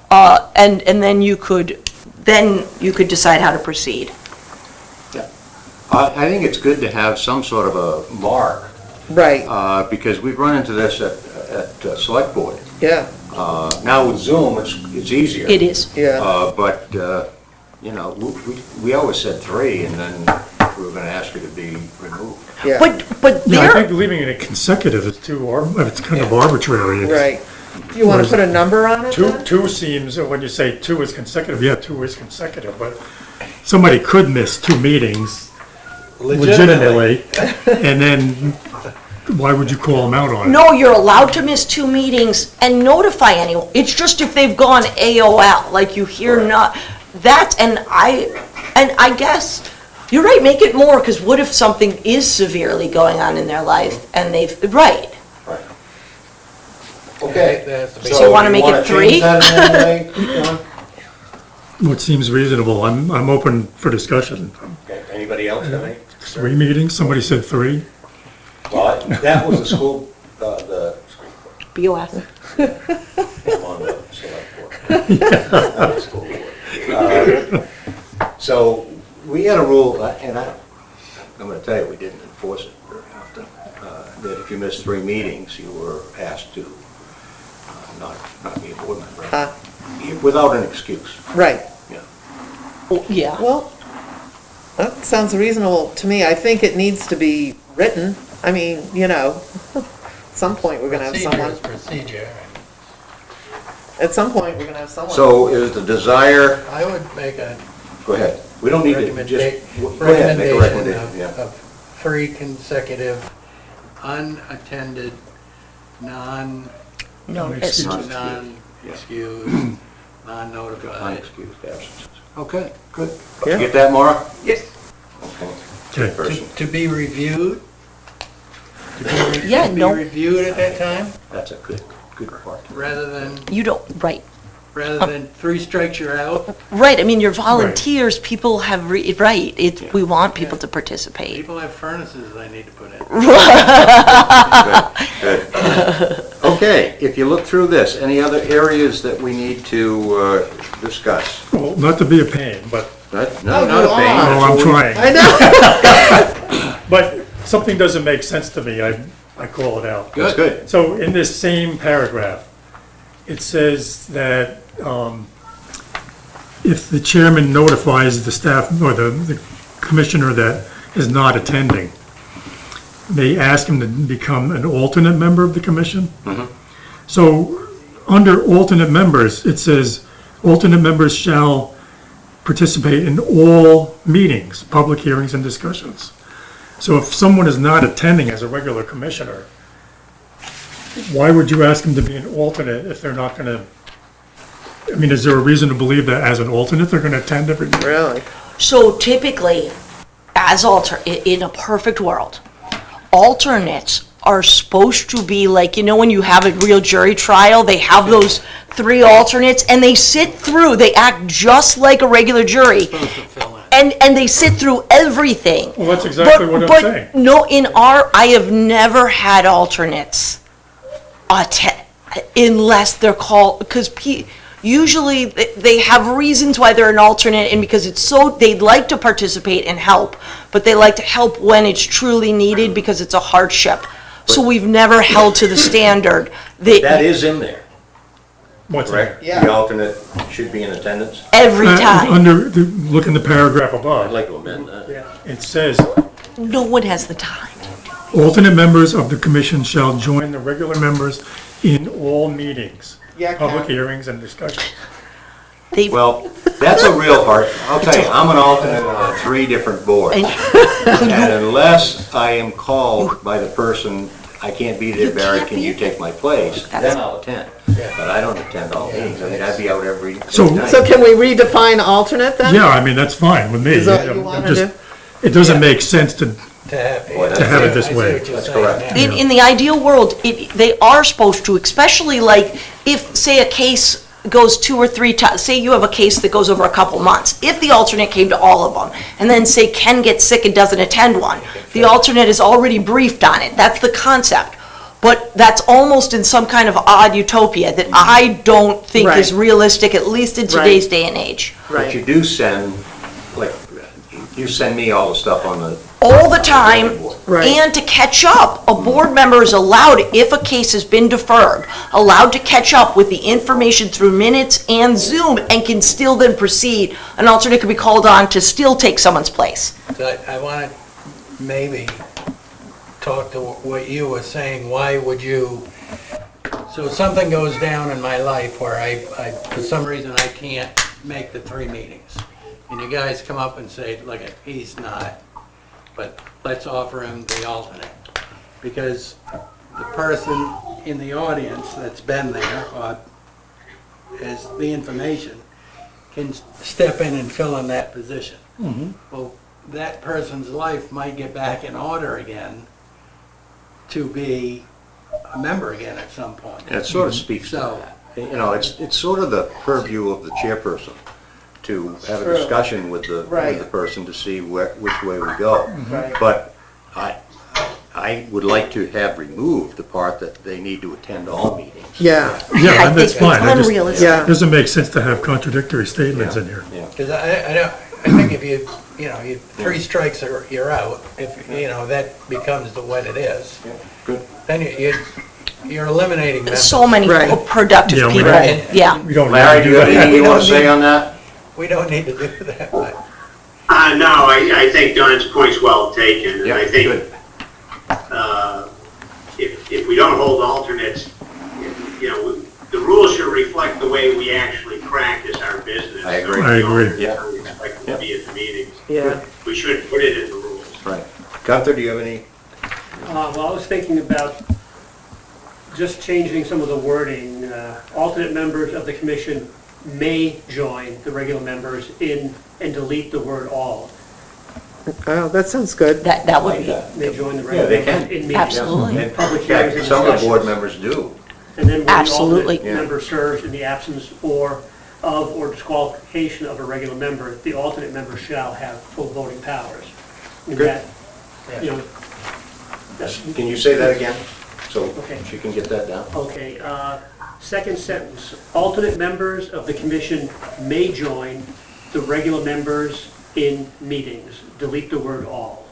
S6: and then you could decide how to proceed.
S4: I think it's good to have some sort of a mark,
S3: Right,
S4: because we've run into this at Select Board.
S3: yeah,
S4: Now with Zoom, it's easier.
S6: It is.
S3: yeah.
S4: But, you know, we always said 3, and then we were going to ask you to be removed.
S3: Yeah,
S6: But
S2: yeah, I
S6: there,
S2: think leaving it consecutive is it's kind of arbitrary. It's-
S3: right. Do you want to put a number on it then?
S2: Two seems, when you say 2 is consecutive, yeah, 2 is consecutive, but somebody could miss 2 meetings legitimately, and then why would you call them out on it?
S6: no, you're allowed to miss 2 meetings and notify anyone. It's just if they've gone AOL, like you hear not, and I guess, you're right, make it more, because what if something is severely going on in their life and right.
S4: Okay.
S1: That's the big-
S6: So you wanna make it
S4: wanna
S6: 3?
S4: change that in any way, John?
S2: What seems reasonable, I'm open for discussion.
S4: Okay, anybody else have any?
S2: 3 meetings, somebody said 3?
S4: Well, that was the school, the
S6: BOS.
S4: I'm on the select board. Not the school board. So, we had a rule, and I'm gonna tell you, we didn't enforce it very often, that if you missed 3 meetings, you were asked to not be a board member, without an excuse.
S3: Right.
S6: Yeah.
S3: Well, that sounds reasonable to me. I think it needs to be written. I mean, at some point, we're gonna have
S1: Procedure
S3: someone,
S1: is procedure.
S3: at some point, we're gonna have someone.
S4: So is the desire,
S1: I would make a
S4: go ahead, we don't need to just, go ahead, make a recommendation, yeah.
S1: of 3 consecutive unattended,
S6: Notice.
S1: non-excused, non-notified.
S4: Unexcused absences. Okay, good.
S3: Yeah.
S4: You get that, Maura?
S7: Yes.
S4: Okay.
S2: Okay.
S4: Person.
S1: To be reviewed?
S6: Yeah,
S1: To be
S6: no.
S1: reviewed at that time,
S4: That's a good part.
S1: rather than,
S6: You don't, right.
S1: rather than 3 strikes you're out.
S6: Right, I mean, you're volunteers, people have, right, we want people
S1: Yeah.
S6: to participate.
S1: People have furnaces they need to put in.
S4: Good. Okay, if you look through this, any other areas that we need to discuss?
S2: Well, not to be a pain, but,
S4: Not a pain.
S3: are.
S2: oh, I'm trying.
S3: I know.
S2: But something doesn't make sense to me, I call it out.
S4: That's good.
S2: So in this same paragraph, it says that if the chairman notifies the staff or the commissioner that is not attending, they ask him to become an alternate member of the commission. So under alternate members, it says alternate members shall participate in all meetings, public hearings and discussions. So if someone is not attending as a regular commissioner, why would you ask them to be an alternate if they're not gonna, I mean, is there a reason to believe that as an alternate, they're gonna attend every meeting?
S3: Really?
S6: So typically, in a perfect world, alternates are supposed to be like, when you have a real jury trial, they have those 3 alternates, and they sit through, they act just like a regular jury.
S1: Supposed to fill in.
S6: And they sit through everything.
S2: Well, that's exactly what I'm saying.
S6: But no, I have never had alternates unless they're called, because usually they have reasons why they're an alternate, and because they'd like to participate and help, but they like to help when it's truly needed because it's a hardship. So we've never held to the standard
S4: That is in there,
S2: What's
S4: correct?
S2: that?
S3: Yeah.
S4: The alternate should be in attendance.
S6: every time.
S2: Look in the paragraph
S4: I'd
S2: above,
S4: like to amend that.
S2: it says,
S6: No one has the time.
S2: alternate members of the commission shall join the regular members in all meetings,
S3: Yeah,
S2: public
S3: Ken.
S2: hearings and discussions.
S4: Well, that's a real hard, I'll tell you, I'm an alternate on 3 different boards.
S6: And-
S4: And unless I am called by the person, I can't be there,
S6: You
S4: Barry,
S6: can't
S4: can
S6: be
S4: you
S6: there.
S4: take my place?
S6: That's-
S4: Then I'll attend. But I don't attend all meetings, I mean, I'd be out every
S2: So-
S4: night.
S3: So can we redefine alternate then?
S2: Yeah, I mean, that's fine with me.
S3: Is that what you
S2: I'm
S3: wanna
S2: just-
S3: do?
S2: It doesn't make sense to,
S1: To have,
S4: To
S2: have it this way.
S4: That's correct.
S6: In the ideal world, they are supposed to, especially like if, say, a case goes 2 or 3 times, say you have a case that goes over a couple months, if the alternate came to all of them, and then say Ken gets sick and doesn't attend one, the alternate is already briefed on it, that's the concept. But that's almost in some kind of odd utopia that I don't think is
S3: Right.
S6: realistic, at least in today's day and age.
S4: But you do send, like, you send me all the stuff on the.
S6: All the time,
S3: Right.
S6: and to catch up. A board member is allowed, if a case has been deferred, allowed to catch up with the information through minutes and Zoom and can still then proceed. An alternate could be called on to still take someone's place.
S1: So I want to maybe talk to what you were saying, why would you, so something goes down in my life where I, for some reason, I can't make the 3 meetings. And you guys come up and say, look, he's not, but let's offer him the alternate. Because the person in the audience that's been there, or has the information, can step in and fill in that position. Well, that person's life might get back in order again to be a member again at some point.
S4: And it sort of speaks to
S1: So-
S4: that. You know, it's sort of the purview of the chairperson to have a
S3: True.
S4: discussion with the
S3: Right.
S4: person to see which way we go.
S3: Right.
S4: But I would like to have removed the part that they need to attend all meetings.
S3: Yeah,
S2: yeah, that's
S6: think
S2: fine.
S6: it's
S2: It just
S6: unrealistic.
S3: yeah.
S2: doesn't make sense to have contradictory statements in here.
S4: Yeah.
S1: Because I think if you 3 strikes or you're out, if, that becomes what it is,
S4: Good.
S1: then you're eliminating members.
S6: So many
S3: Right.
S6: productive
S2: Yeah, we
S6: people,
S2: don't-
S6: yeah.
S2: We don't
S4: Larry,
S2: need
S4: do
S2: to
S4: you have
S2: do that.
S4: anything you want to say on that?
S1: We don't need to do that, but
S5: No, I think Don's point's well taken, and
S4: Yeah,
S5: I think,
S4: good.
S5: if we don't hold alternates, the rules should reflect the way we actually practice our business.
S4: I agree.
S2: I agree.
S4: Yeah.
S5: We expect them to be at the meetings.
S3: Yeah.
S5: We should put it in the rules.
S4: Right. Gunther, do you have any?
S8: Well, I was thinking about just changing some of the wording. Alternate members of the commission may join the regular members and delete the word all.
S3: Oh, that sounds good.
S6: That would be,
S8: May join the
S4: Yeah,
S8: regular
S4: they
S8: members
S4: can.
S8: in meetings.
S6: Absolutely.
S4: And
S8: Public
S4: in fact,
S8: hearings and
S4: some of the board
S8: discussions.
S4: members do.
S8: And then when the
S6: Absolutely.
S8: alternate member serves in the absence or disqualification of a regular member, the alternate member shall have full voting powers. And
S4: Good.
S8: that, you know, that's,
S4: Can you say that again? So
S8: Okay.
S4: she can get that down?
S8: okay, second sentence, alternate members of the commission may join the regular members in meetings. Delete the word all.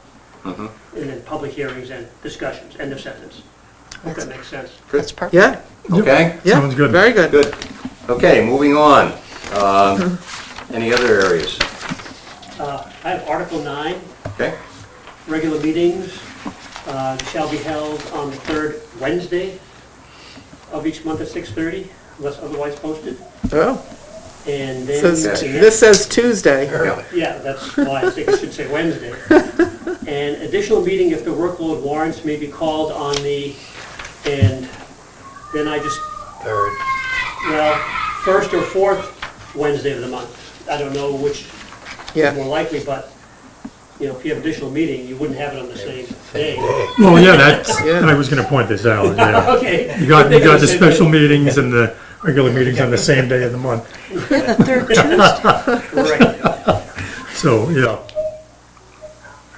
S4: Mhm.
S8: And then public hearings and discussions, end of sentence. Hope that makes sense.
S6: That's perfect.
S3: Yeah,
S4: Okay,
S3: yeah.
S2: Sounds good.
S3: Very good.
S4: good. Okay, moving on. Any other areas?
S8: I have Article 9,
S4: Okay,
S8: regular meetings shall be held on the third Wednesday of each month at 6:30, unless otherwise posted.
S3: Oh,
S8: And then,
S3: says,
S8: the next-
S3: this says Tuesday.
S1: Early.
S8: yeah, that's why I think it should say Wednesday. And additional meeting, if the workload warrants, may be called on and then I just,
S1: Third.
S8: well, first or fourth Wednesday of the month. I don't know which
S3: Yeah.
S8: is more likely, but, you know, if you have additional meeting, you wouldn't have it on the same day.
S2: Well, yeah, that's,
S3: Yeah.
S2: I was gonna point this out, yeah.
S8: Okay.
S2: You got the special meetings and the regular meetings on the same day of the month,
S6: The third Tuesday.
S8: Right.
S2: so, yeah.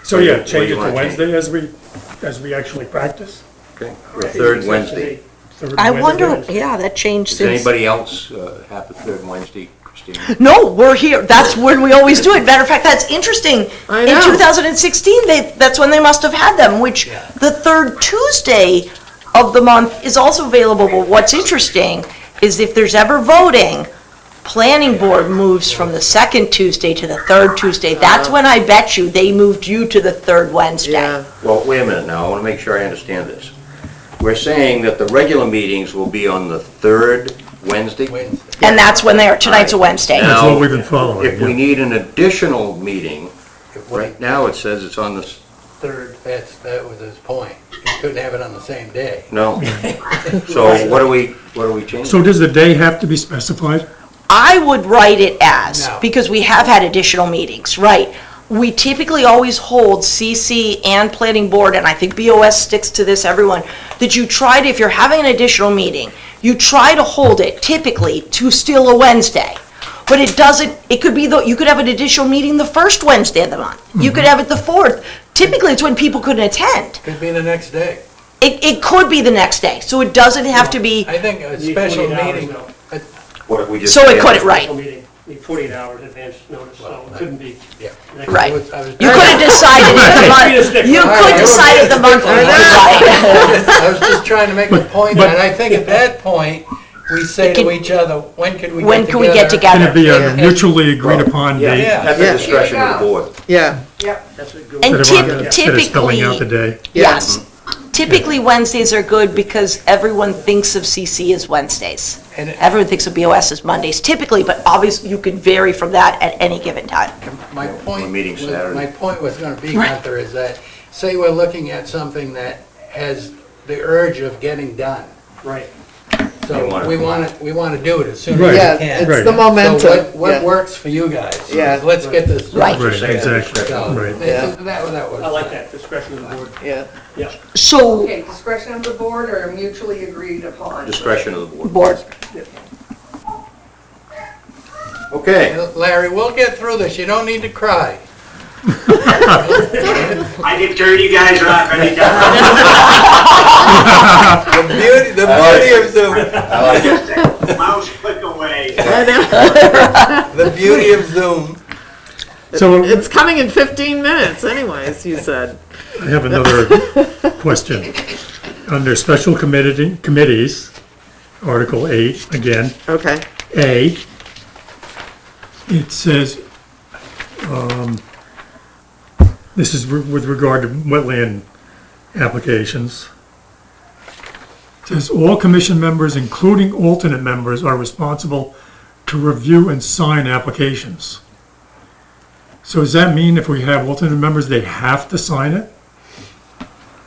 S2: So,
S4: What do
S2: yeah,
S4: you
S2: change it to
S4: wanna change?
S2: Wednesday as we actually practice.
S4: okay. The third Wednesday.
S2: Third
S6: I
S2: Wednesday.
S6: wonder, yeah, that changed
S4: Does
S6: since.
S4: anybody else have the third Wednesday, Christine?
S6: No, we're here. That's when we always do it. Matter of fact, that's interesting.
S3: I
S6: In
S3: know.
S6: 2016, that's when they must have had them, which the third Tuesday of the month is also available. But what's interesting is if there's ever voting, planning board moves from the second Tuesday to the third Tuesday. That's when I bet you they moved you to the third Wednesday.
S3: Yeah,
S4: Well, wait a minute now, I want to make sure I understand this. We're saying that the regular meetings will be on the third Wednesday?
S1: Wednesday.
S6: And that's when they are. Tonight's a Wednesday.
S2: That's
S4: Now,
S2: what we've been following,
S4: If we
S2: yeah.
S4: need an additional meeting,
S1: It would-
S4: right now it says it's on the,
S8: Third.
S1: That was his point. You couldn't have it on the same day.
S4: no. So what are we changing?
S2: So does the day have to be specified?
S6: I would write it as,
S1: No.
S6: because we have had additional meetings, right? We typically always hold CC and planning board, and I think BOS sticks to this, everyone, that you try to, if you're having an additional meeting, you try to hold it typically to still a Wednesday. But it doesn't, it could be, you could have an additional meeting the first Wednesday of the month. You could have it the fourth. Typically, it's when people couldn't attend.
S1: Could be the next day.
S6: It could be the next day, so it doesn't have to be,
S1: I think a
S8: Need
S1: special
S8: 48 hours,
S1: meeting,
S8: though.
S4: What if we just?
S6: so it
S4: say-
S6: could, right.
S8: Special meeting, need 48 hours advance notice, so it couldn't be.
S1: yeah.
S8: next
S6: Right.
S8: week.
S1: I was
S6: you could have decided if the month, you could decide if the month was right.
S1: I was just trying to make a point,
S2: but-
S1: and I think at that point, we say
S6: It
S1: to
S6: can-
S1: each other, when could we get together?
S6: When can we get
S2: Can
S6: together?
S2: it be
S3: Yeah.
S2: a mutually agreed upon
S4: Yeah,
S2: date?
S4: at
S3: Yeah.
S4: the discretion of the board.
S3: yeah,
S7: Yep,
S8: That's a good
S6: And
S8: one.
S2: Instead of
S6: typically,
S2: spelling out the day?
S6: yes, typically Wednesdays are good because everyone thinks of CC as Wednesdays.
S1: And-
S6: Everyone thinks of BOS as Mondays typically, but obviously you can vary from that at any given time.
S1: My point,
S4: meeting
S1: was-
S4: Saturday.
S1: my point was gonna be, Gunther, is that, say we're looking at something that has the urge of getting done.
S8: Right.
S4: You
S1: So
S4: wanna-
S1: we wanna do it as soon as
S2: Right.
S1: we
S3: yeah,
S1: can.
S3: it's
S2: Right.
S3: the
S1: So
S3: momentum.
S1: what
S3: Yeah.
S1: works for you guys?
S3: Yeah.
S1: Let's get this. done.
S6: Right.
S2: Right,
S4: Say at the
S2: exactly,
S4: discretion of the
S1: So,
S2: right.
S3: Yeah.
S1: that was.
S8: I like that, discretion of the board.
S3: Yeah,
S8: Yeah.
S6: So,
S7: okay, discretion of the board or mutually agreed upon?
S4: Discretion of the board.
S6: board,
S4: Okay,
S1: Larry, we'll get through this, you don't need to cry.
S5: I can turn you guys off anytime.
S1: The beauty of Zoom,
S4: I like it.
S5: Mouse click away.
S1: the beauty of Zoom.
S2: So
S3: it's coming in 15 minutes anyways, you said.
S2: I have another question. Under special committees, Article 8, again,
S3: Okay,
S2: A, it says, this is with regard to wetland applications. It says, all commission members, including alternate members, are responsible to review and sign applications. So does that mean if we have alternate members, they have to sign it?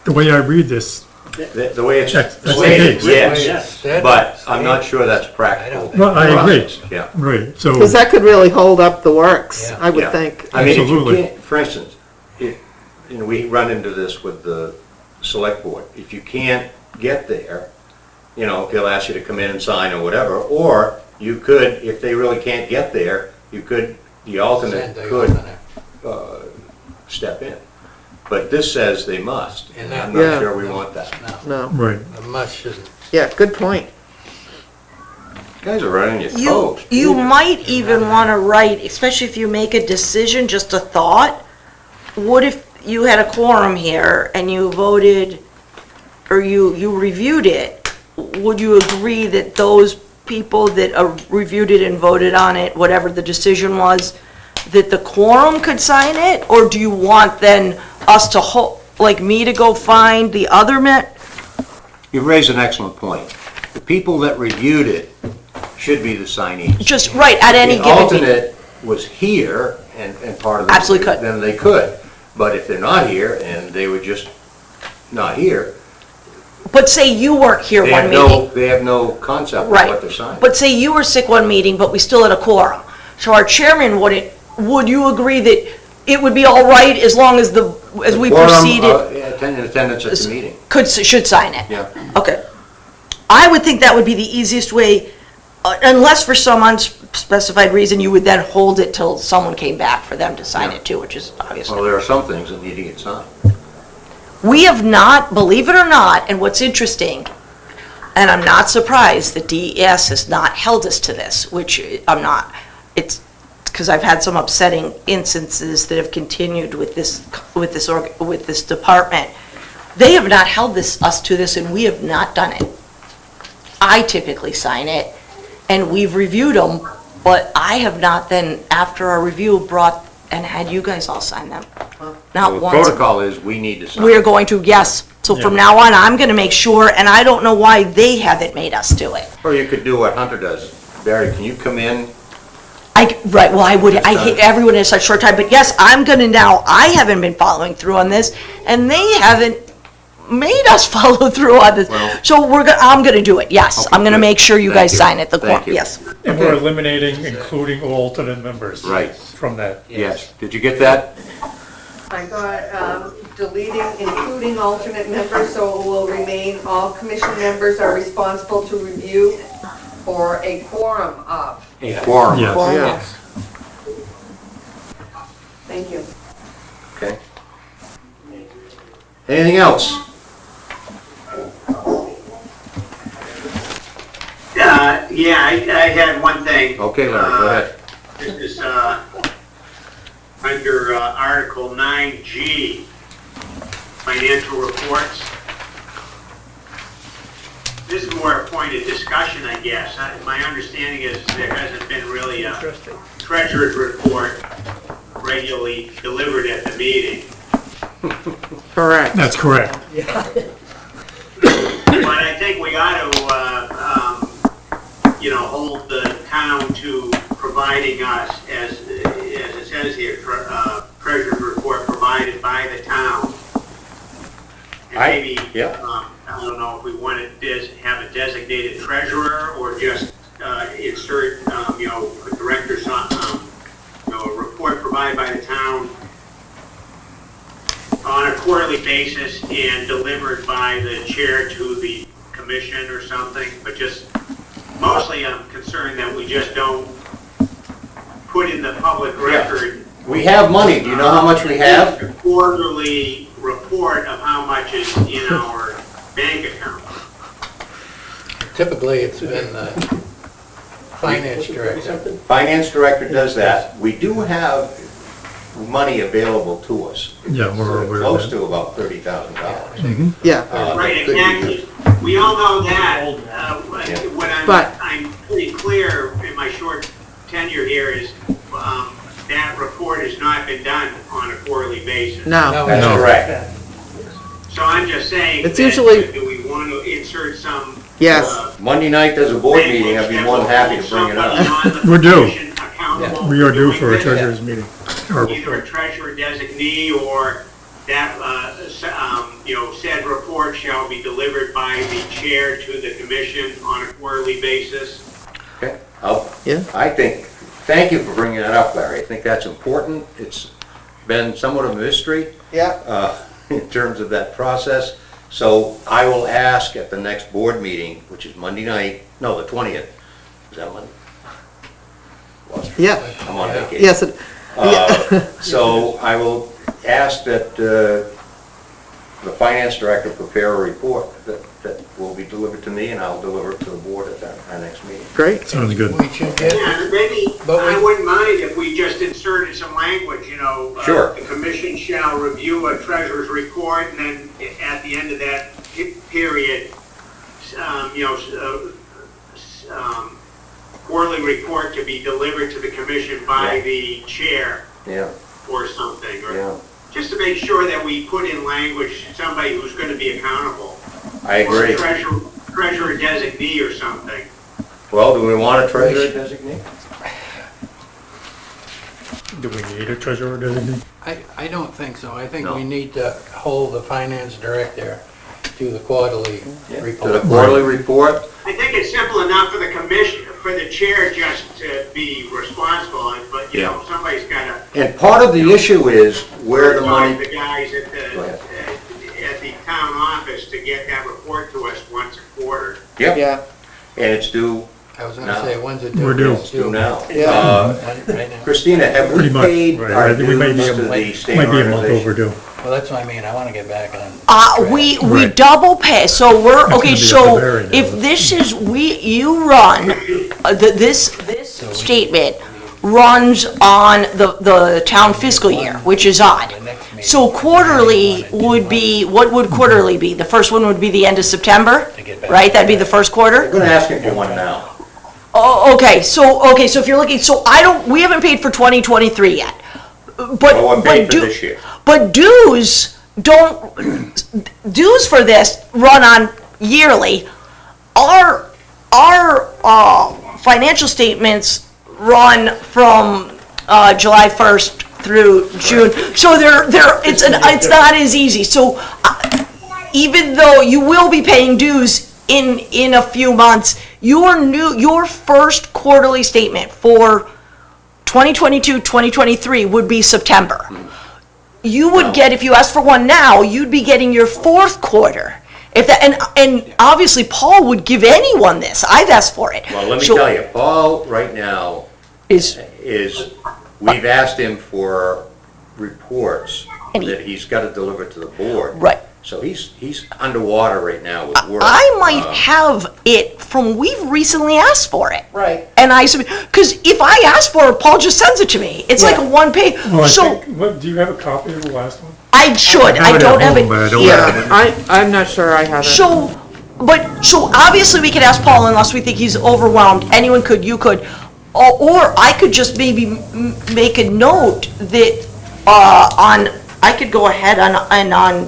S2: The way I read this,
S4: The way it's,
S2: That's
S4: the way
S2: the
S4: it's,
S2: case.
S4: yes,
S1: That's-
S4: but I'm not sure that's
S1: I don't
S4: practical.
S1: think-
S2: well, I agree,
S4: Yeah.
S2: right, so.
S3: because that could really hold up the works,
S1: Yeah.
S3: I would
S4: Yeah.
S3: think.
S4: I mean, if you
S2: Absolutely.
S4: can't, for instance, we run into this with the select board. If you can't get there, you know, he'll ask you to come in and sign or whatever, or you could, if they really can't get there, you could, the alternate
S1: Send the
S4: could
S1: alternate.
S4: step in. But this says they must.
S1: And that-
S4: I'm
S3: Yeah.
S4: not sure we want that.
S1: No,
S3: No,
S2: Right.
S1: the must shouldn't.
S3: yeah, good point.
S4: You guys are running your
S6: You,
S4: toes.
S6: you might even want to write, especially if you make a decision, just a thought. What if you had a quorum here and you voted, or you reviewed it? Would you agree that those people that reviewed it and voted on it, whatever the decision was, that the quorum could sign it? Or do you want then us to like me to go find the other
S4: You've raised an excellent point. The people that reviewed it should be the signees.
S6: just right at any
S4: The
S6: given meeting?
S4: alternate was here and part of the.
S6: Absolutely could.
S4: Then they could. But if they're not here and they were just not here,
S6: But say you weren't here
S4: they
S6: one
S4: have
S6: meeting.
S4: they have no concept of
S6: Right.
S4: what they're signing.
S6: But say you were sick one meeting, but we still had a quorum. So our chairman would you agree that it would be all right as long as as we
S4: Quorum,
S6: proceeded,
S4: in attendance at the meeting,
S6: should sign it?
S4: yeah.
S6: Okay. I would think that would be the easiest way, unless for some unspecified reason, you would then hold it till someone came back for them to sign
S4: Yeah.
S6: it too, which is
S4: Well,
S6: obviously.
S4: there are some things that need to get signed.
S6: We have not, believe it or not, and what's interesting, and I'm not surprised that DES has not held us to this, which I'm not. It's because I've had some upsetting instances that have continued with this department. They have not held us to this, and we have not done it. I typically sign it, and we've reviewed them, but I have not then, after our review, brought and had you guys all sign them. Not
S4: The
S6: once.
S4: protocol is we need to sign.
S6: We're going to, yes. So from now on, I'm going to make sure, and I don't know why they haven't made us do it.
S4: Or you could do what Hunter does. Barry, can you come in?
S6: Right, well, I hate
S4: done.
S6: everyone in such short time, but yes, I'm going to now, I haven't been following through on this, and they haven't made us follow through on this.
S4: Well-
S6: So I'm going to do it, yes.
S4: Okay,
S6: I'm going to
S4: good.
S6: make sure you
S4: Thank
S6: guys
S4: you.
S6: sign it, the
S4: Thank
S6: quorum,
S4: you.
S6: yes.
S2: And we're eliminating including alternate members.
S4: Right.
S2: From that.
S4: Yes. Did you get that?
S7: I got deleting including alternate members, so it will remain all commission members are responsible to review or a quorum of.
S4: A quorum.
S2: Yes.
S3: Yeah.
S7: Thank you.
S4: Okay. Anything else?
S5: Yeah, I had one thing.
S4: Okay, Larry, go ahead.
S5: This is, under Article 9G, financial reports. This is more a point of discussion, I guess. My understanding is there hasn't been really a
S8: Interesting.
S5: treasurer's report regularly delivered at the meeting.
S3: Correct.
S2: That's correct.
S5: But I think we ought to, hold the town to providing us, as it says here, treasurer's report provided by the town. And maybe,
S4: yeah.
S5: I don't know if we want to have a designated treasurer or just insert, a director's, a report provided by the town on a quarterly basis and delivered by the chair to the commission or something, but just, mostly I'm concerned that we just don't put in the public record.
S4: We have money. Do you know how much we have?
S5: A quarterly report of how much is in our bank account.
S1: Typically, it's been the finance director.
S4: Finance director does that. We do have money available to us.
S2: Yeah, we're aware of
S4: Close
S2: that.
S4: to about $30,000.
S3: Yeah,
S5: Right,
S4: Could be
S5: exactly. We all know that.
S4: Yeah.
S5: What
S3: But-
S5: I'm pretty clear in my short tenure here is, that report has not been done on a quarterly basis.
S3: no.
S4: That's
S2: No.
S4: correct.
S5: So I'm just saying.
S3: It's
S5: that,
S3: usually-
S5: Do we want to insert some?
S3: Yes.
S4: Monday night, there's a board meeting. I'd be more than happy to bring it up.
S2: We're due. We are due
S5: Doing
S2: for a
S5: this.
S2: treasurer's meeting. Or-
S5: Either a treasurer designee or that, said report shall be delivered by the chair to the commission on a quarterly basis.
S4: Okay.
S3: Yeah.
S4: Thank you for bringing that up, Larry. I think that's important. It's been somewhat of a mystery
S3: Yeah.
S4: in terms of that process. So I will ask at the next board meeting, which is Monday night, no, the 20th. Is that Monday?
S3: Yeah,
S4: I'm on vacation.
S3: yes,
S4: So I will ask that the finance director prepare a report that will be delivered to me, and I'll deliver it to the board at our next meeting.
S3: great.
S2: Sounds good.
S1: We should get,
S5: Yeah, maybe,
S1: But we-
S5: I wouldn't mind if we just inserted some language,
S4: Sure.
S5: The commission shall review a treasurer's report, and then at the end of that period, quarterly report to be delivered to the commission by
S4: Yeah.
S5: the chair
S4: Yeah,
S5: or something, or
S4: yeah,
S5: just to make sure that we put in language, somebody who's gonna be accountable.
S4: I
S5: Or a
S4: agree.
S5: treasurer designee or something.
S4: Well, do we want a treasurer designate?
S2: Do we need a treasurer designee?
S1: I don't think so. I think
S4: No.
S1: we need to hold the finance director to the quarterly
S4: To the
S1: report.
S4: quarterly report?
S5: I think it's simple enough for the commission, for the chair just to be responsible, but, somebody's gotta.
S4: And part of the issue is where the money,
S5: The guys
S4: Go ahead.
S5: at the town office to get that report to us once a quarter.
S4: yep,
S3: Yeah,
S4: and it's due
S1: I was
S4: No.
S1: gonna say, when's it due?
S2: We're due.
S1: It's
S4: due now.
S3: Yeah.
S1: Right now.
S4: Christina, have we
S2: Pretty much,
S4: paid
S2: right.
S4: our
S2: I think we may
S4: dues
S2: be
S4: to
S2: able-
S4: the state
S2: Might be a month
S4: organization?
S2: overdue.
S1: Well, that's what I mean. I wanna get back on.
S6: We
S2: Right.
S6: double pay, so we're,
S2: That's
S6: okay,
S2: gonna be
S6: so
S2: at the very end.
S6: if this is, you run, this statement runs on the town fiscal year, which is odd. So quarterly would be, what would quarterly be? The first one would be the end of September, right? That'd be the first quarter?
S4: I'm gonna ask him for one now.
S6: Oh, okay, so if you're looking, so we haven't paid for 2023 yet. But,
S4: Well, we're paid
S6: but
S4: for
S6: do-
S4: this year.
S6: But dues for this run on yearly. Our financial statements run from July 1st through June. So it's not as easy. So even though you will be paying dues in a few months, your first quarterly statement for 2022, 2023 would be September. You would get, if you asked for one now, you'd be getting your fourth quarter. If that, and obviously Paul would give anyone this. I've asked for it.
S4: Well, let me
S6: So
S4: tell you, Paul, right now,
S6: is
S4: we've asked him for reports
S6: And he-
S4: that he's gotta deliver to the board.
S6: right.
S4: So he's underwater right now with work.
S6: I might have it from, we've recently asked for it.
S3: right.
S6: And I said, because if I ask for it, Paul just sends it to me. It's like a one page.
S2: Well, I
S6: So
S2: think, do you have a copy of the last one?
S6: I should,
S2: I have
S6: I
S2: it
S6: don't
S2: at
S6: have
S2: home, but I
S6: it
S2: don't
S6: here.
S2: have it.
S3: I'm not sure I have it.
S6: So obviously we could ask Paul unless we think he's overwhelmed. Anyone could, you could. Or I could just maybe make a note that, I could go ahead on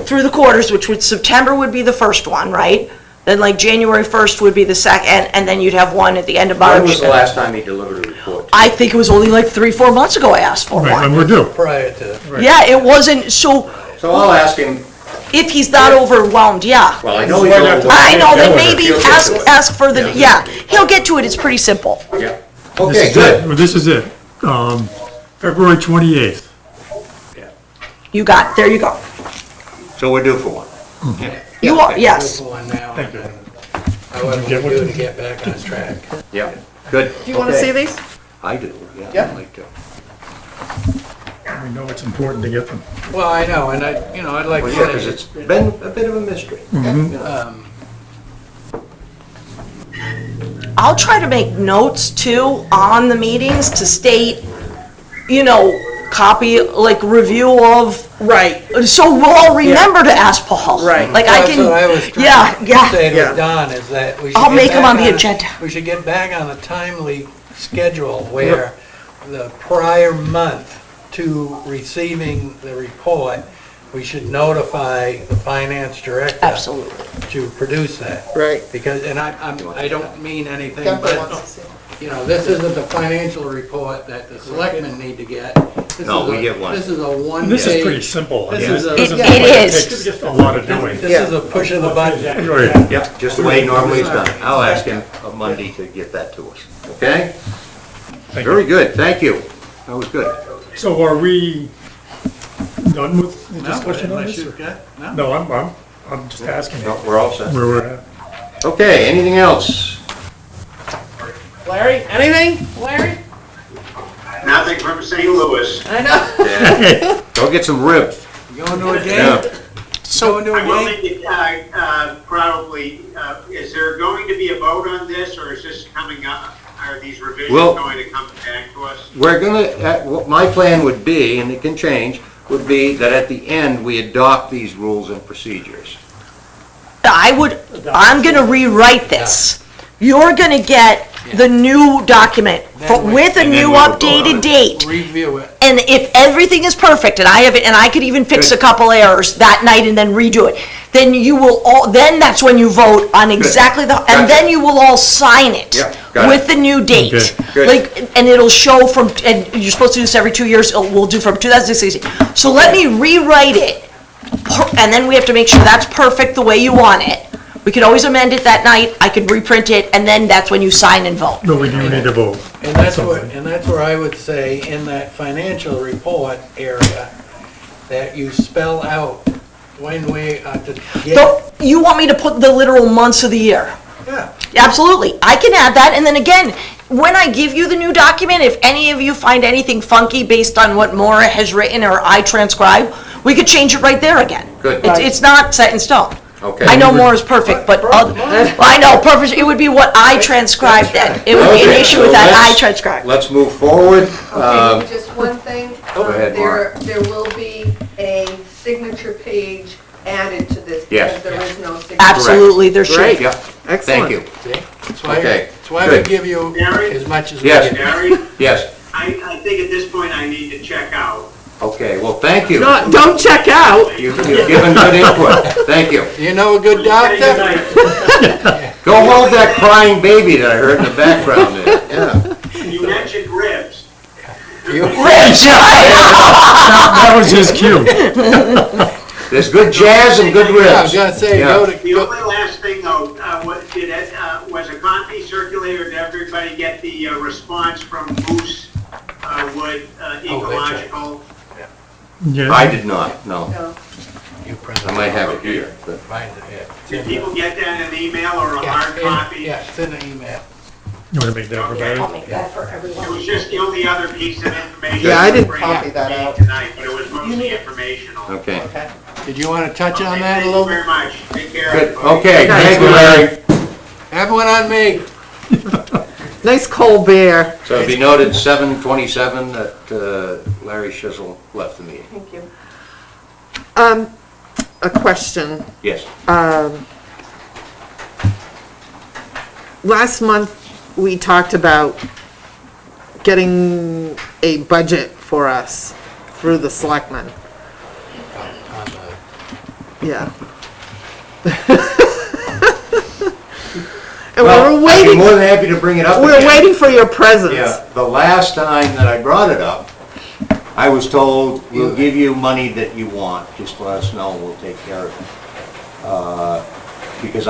S6: through the quarters, which would, September would be the first one, right? Then like January 1st would be the second, and then you'd have one at the end of March.
S4: When was the last time he delivered a report?
S6: I think it was only like 3-4 months ago I asked for
S2: Right, and
S6: one.
S2: we're due.
S1: Prior to,
S6: Yeah, it wasn't, so
S4: So I'll ask him,
S6: if he's not overwhelmed, yeah.
S4: well, I know he's
S2: Right after-
S4: overwhelmed.
S6: I know, then
S2: Yeah,
S6: maybe
S4: he'll get
S6: ask,
S4: to it.
S6: ask for the, yeah, he'll get to it, it's pretty simple.
S4: Yeah.
S2: This
S4: Okay,
S2: is
S4: good.
S2: it. Well, this is it. February 28th.
S6: You got, there you go.
S4: So we're due for one.
S6: You are, yes.
S1: for one now.
S2: Thank you.
S1: I would
S2: Get what
S1: do
S2: you-
S1: to get back on track.
S4: Yeah, good.
S3: Do you want to
S4: Okay.
S3: see these?
S4: I do, yeah,
S3: Yeah.
S4: I'd like to.
S2: We know it's important to get them.
S1: Well, I know, and I'd like
S4: Well,
S1: to
S4: yeah, because
S1: say,
S4: it's been a bit of a mystery.
S6: I'll try to make notes too on the meetings to state, copy, like review of,
S3: Right.
S6: so we'll all remember to ask Paul.
S3: Right.
S6: Like I
S1: that's what I was
S6: can,
S1: trying
S6: yeah,
S1: to
S6: yeah.
S1: say
S3: Yeah.
S1: to Don, is that we should
S6: I'll
S1: get
S6: make 'em
S1: back
S6: on the agenda.
S1: We should get back on a timely schedule where the prior month to receiving the report, we should notify the finance director.
S6: Absolutely.
S1: To produce that.
S3: Right.
S1: Because, and I don't mean anything,
S3: Gunther wants
S1: but,
S3: to see.
S1: this isn't the financial report that the selectmen need to get. This
S4: No,
S1: is
S4: we
S1: a-
S4: get one.
S1: This is a one
S2: This is pretty
S1: page.
S2: simple.
S1: This
S2: Yeah.
S1: is a-
S2: Doesn't
S6: It
S2: look like
S6: is.
S2: takes just a lot of doing.
S1: This is a push of the button.
S2: Right.
S4: Yep, just the way normally it's done. I'll ask him on Monday to get that to us, okay?
S2: Thank
S4: Very
S2: you.
S4: good, thank you. That was good.
S2: So are we done with the
S1: No,
S2: discussion on
S1: unless
S2: this?
S1: you've got, no?
S2: No, I'm just asking
S4: No, we're all set.
S2: where we're at.
S4: Okay, anything else?
S7: Larry, anything? Larry?
S5: Nothing from St. Louis.
S7: I know.
S4: Yeah. Go get some ribs.
S1: You going to a
S4: Yeah.
S1: game? Going to
S5: I will
S1: a game?
S5: make it, probably, is there going to be a vote on this, or is this coming up? Are these revisions
S4: Well-
S5: going to come back to us?
S4: We're gonna, what my plan would be, and it can change, would be that at the end, we adopt these rules and procedures.
S6: I'm gonna rewrite this. You're gonna get the new document with a
S4: And then
S6: new
S4: we will vote on
S6: updated
S4: it.
S6: date.
S1: Review it.
S6: And if everything is perfect, and I have it, and I could even fix a couple errors that night and then redo it, then you will all, then that's when you vote on exactly the,
S4: Gotcha.
S6: and then you will all sign it
S4: Yep, got it.
S6: with the new date.
S2: Okay.
S4: Good.
S6: Like, and it'll show from, and you're supposed to do this every 2 years, we'll do from 2016. So let me rewrite it, and then we have to make sure that's perfect the way you want it. We could always amend it that night, I could reprint it, and then that's when you sign and vote.
S2: No, we do need to vote.
S1: And that's
S2: Something.
S1: where I would say, in that financial report area, that you spell out when we are to get.
S6: So, you want me to put the literal months of the year?
S1: Yeah.
S6: Absolutely, I can add that, and then again, when I give you the new document, if any of you find anything funky based on what Maura has written or I transcribe, we could change it right there again.
S4: Good.
S6: It's not set in stone.
S4: Okay.
S6: I know Maura's perfect, but, I know, perfect, it would be what I transcribed then. It would be an
S4: Okay,
S6: issue
S4: so
S6: with that I
S4: let's-
S6: transcribed.
S4: Let's move forward.
S7: Okay, just one thing.
S4: Go ahead, Mark.
S7: There will be a signature page added to this.
S4: Yes.
S7: Because there is no signature.
S6: Absolutely, there should.
S3: Great.
S4: Yep,
S3: Excellent.
S4: thank you.
S1: See? That's why,
S4: Okay,
S1: that's why we
S4: good.
S1: give you
S5: Gary?
S1: as much as we
S4: Yes.
S1: get.
S5: Gary,
S4: Yes,
S5: I think at this point I need to check out.
S4: okay, well, thank you.
S3: Don't check out.
S4: You've given good input, thank you.
S1: You know a good
S5: Good
S1: doctor?
S5: night.
S4: Go hold that crying baby that I heard in the background there, yeah.
S5: You mentioned ribs.
S1: You-
S2: That was his cue.
S4: There's good jazz and good ribs.
S1: Yeah, I was gonna say,
S4: Yeah.
S1: go to,
S5: The
S1: go,
S5: only last thing though, was a copy circulated, did everybody get the response from Moose Wood Ecological?
S4: I
S2: Yeah,
S4: did not, no.
S7: No.
S1: you print
S4: I
S1: it.
S4: might have it here, but
S1: Find it, yeah. It's
S5: Did
S1: in
S5: people get that in an email or a
S1: the-
S5: hard
S1: yeah,
S5: copy?
S1: Yeah, it's in the email.
S2: you wanna make that for Barry?
S6: I'll make that for
S5: It
S6: everyone.
S5: was just the only other piece of information.
S3: Yeah, I didn't
S5: bring
S3: copy
S5: to
S3: that
S5: the meeting
S3: out.
S5: Tonight, but it was mostly informational.
S4: okay.
S1: Did you wanna touch on
S5: Okay,
S1: that a
S5: thank you
S1: little?
S5: very much. Take care.
S4: Good,
S5: everybody.
S4: okay, thank you, Larry.
S1: Have one on me.
S3: Nice cold beer.
S4: So it'd be noted 7:27 that Larry Shizzle left the meeting.
S7: Thank you.
S3: A question.
S4: Yes,
S3: Last month, we talked about getting a budget for us through the selectmen.
S1: On the-
S3: Yeah. And
S4: well,
S3: we're
S4: I'd be
S3: waiting,
S4: more than happy to bring it up
S3: we're
S4: again.
S3: waiting for your presence.
S4: Yeah, the last time that I brought it up, I was told, we'll give you money that you want, just let us know, we'll take care of it. Because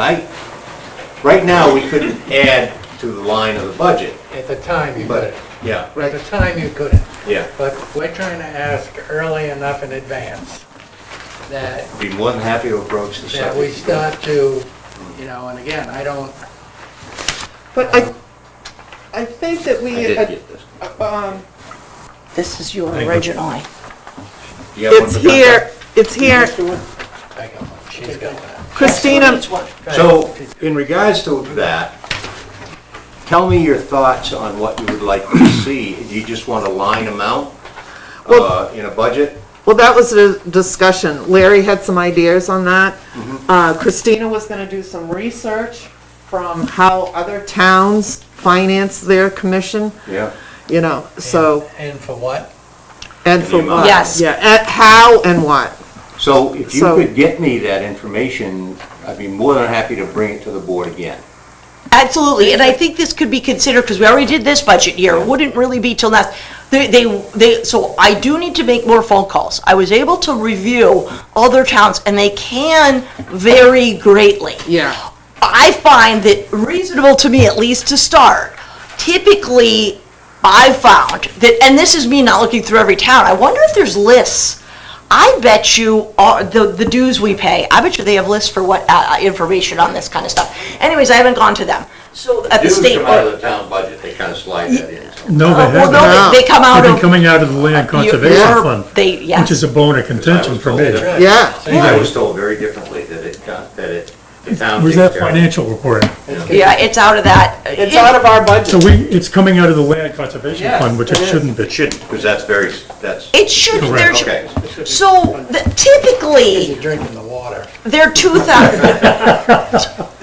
S4: right now, we couldn't add to the line of the budget,
S1: At the time you
S4: but,
S1: couldn't.
S4: yeah,
S1: At the time you couldn't.
S4: yeah,
S1: But we're trying to ask early enough in advance that,
S4: be more than happy to approach the
S1: that we
S4: subject.
S1: start to, you know, and again, I don't,
S3: But I think that
S4: I
S3: we,
S4: did get this.
S6: This is your
S2: Thank you.
S6: original.
S4: You have one
S3: it's
S4: for Gunther?
S3: here, it's here.
S1: I got one, she's got that.
S3: Christina,
S6: Each one.
S4: So, in regards to that, tell me your thoughts on what you would like to see. Do you just want a line amount in a budget?
S3: well, that was a discussion. Larry had some ideas on that. Christina was gonna do some research from how other towns finance their commission,
S4: Yeah.
S3: you know, so,
S1: And for what?
S3: and for what?
S6: Yes.
S3: Yeah, how and what.
S4: So if you
S3: So-
S4: could get me that information, I'd be more than happy to bring it to the board again.
S6: Absolutely, and I think this could be considered, because we already did this budget year, it wouldn't really be till next. So I do need to make more phone calls. I was able to review other towns, and they can vary greatly.
S3: Yeah.
S6: I find that reasonable to me, at least to start, typically, I've found that, and this is me not looking through every town, I wonder if there's lists I bet you the dues we pay, I bet you they have lists for what, information on this kind of stuff. Anyways, I haven't gone to them. So at the
S4: Dues
S6: state.
S4: come out of the town budget, they kind of slide that in. so.
S2: No, they
S6: Well,
S2: haven't.
S6: no, they come out
S2: They've
S6: of.
S2: been coming out of the land conservation
S6: your-
S2: fund,
S6: They, yeah.
S2: which is a bone of contention for me.
S3: Yeah.
S4: I was told very differently the town.
S2: Where's that financial reporting?
S6: Yeah, it's out of that.
S3: It's out of our budget.
S2: So it's coming out of the land conservation fund, which it shouldn't be.
S4: It shouldn't, because that's,
S6: It should, there should,
S4: okay.
S6: so typically,
S1: You're drinking the water.
S6: their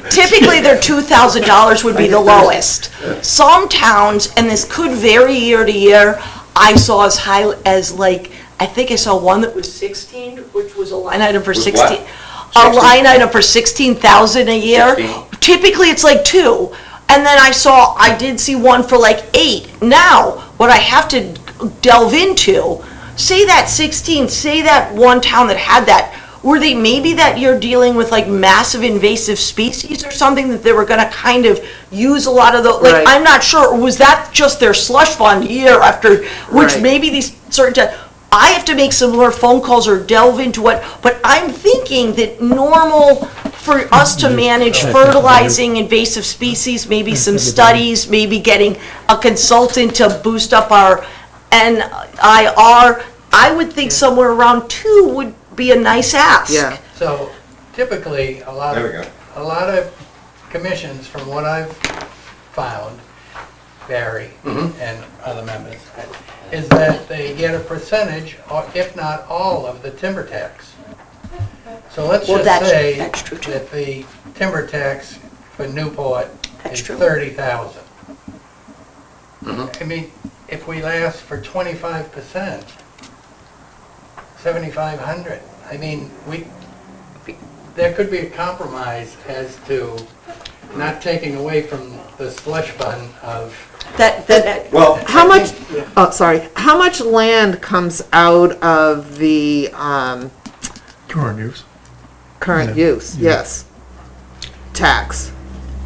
S6: typically their $2,000 would be the lowest. Some towns, and this could vary year to year, I saw as high as like, I think I saw one that was 16, which was a line item for
S4: Was
S6: 16.
S4: what?
S6: A line item for 16,000 a year.
S4: 16?
S6: Typically, it's like 2. And then I did see one for like 8. Now, what I have to delve into, say that 16, say that one town that had that, were they maybe that you're dealing with like massive invasive species or something that they were gonna kind of use a lot of the, like,
S3: Right.
S6: I'm not sure, or was that just their slush fund year after, which
S3: Right.
S6: maybe these certain, I have to make some more phone calls or delve into what, but I'm thinking that normal for us to manage fertilizing invasive species, maybe some studies, maybe getting a consultant to boost up our NIR, I would think somewhere around 2 would be a nice ask.
S3: Yeah.
S1: So typically, a lot
S4: There we go.
S1: of commissions, from what I've found, Barry and other members, is that they get a percentage, or if not all, of the timber tax. So let's
S6: Well,
S1: just say
S6: that's true, too.
S1: that the timber tax for Newport
S6: That's
S1: is
S6: true.
S1: 30,000. I mean, if we last for 25%, 7,500. I mean, there could be a compromise as to not taking away from the slush fund of,
S4: Well,
S3: How much, oh, sorry, how much land comes out of the
S2: Current use.
S3: current
S2: Yeah.
S3: use? Yes. Tax.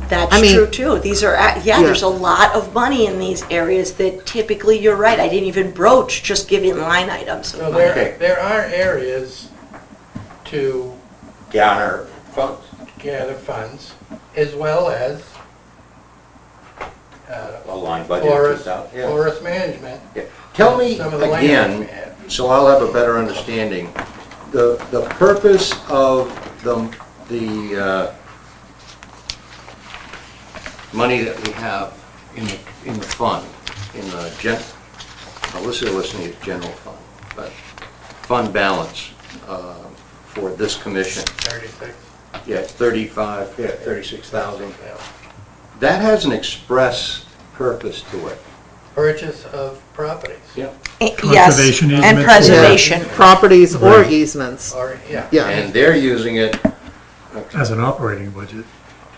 S6: That's
S3: I mean-
S6: true too. These are, there's a lot of money in these areas that typically, you're right, I didn't even broach, just giving line items.
S1: so
S6: of money.
S1: there are areas to
S4: garner funds.
S1: gather funds, as well as
S4: A line budget.
S1: forest,
S4: out, yeah.
S1: forest management.
S4: Yeah. Tell me
S1: Some of the land
S4: again,
S1: we have.
S4: so I'll have a better understanding, the purpose of the money that we have in the fund, in the listening to general fund, but fund balance for this commission,
S1: 36.
S4: yeah, 36,000. That has an express purpose to it.
S1: Purchase of properties,
S4: Yeah.
S6: Yes,
S2: Conservation
S6: and
S2: easements.
S6: preservation.
S3: Properties or
S2: Right.
S3: easements.
S1: or, yeah.
S3: Yeah.
S4: And they're using it,
S2: As an operating budget.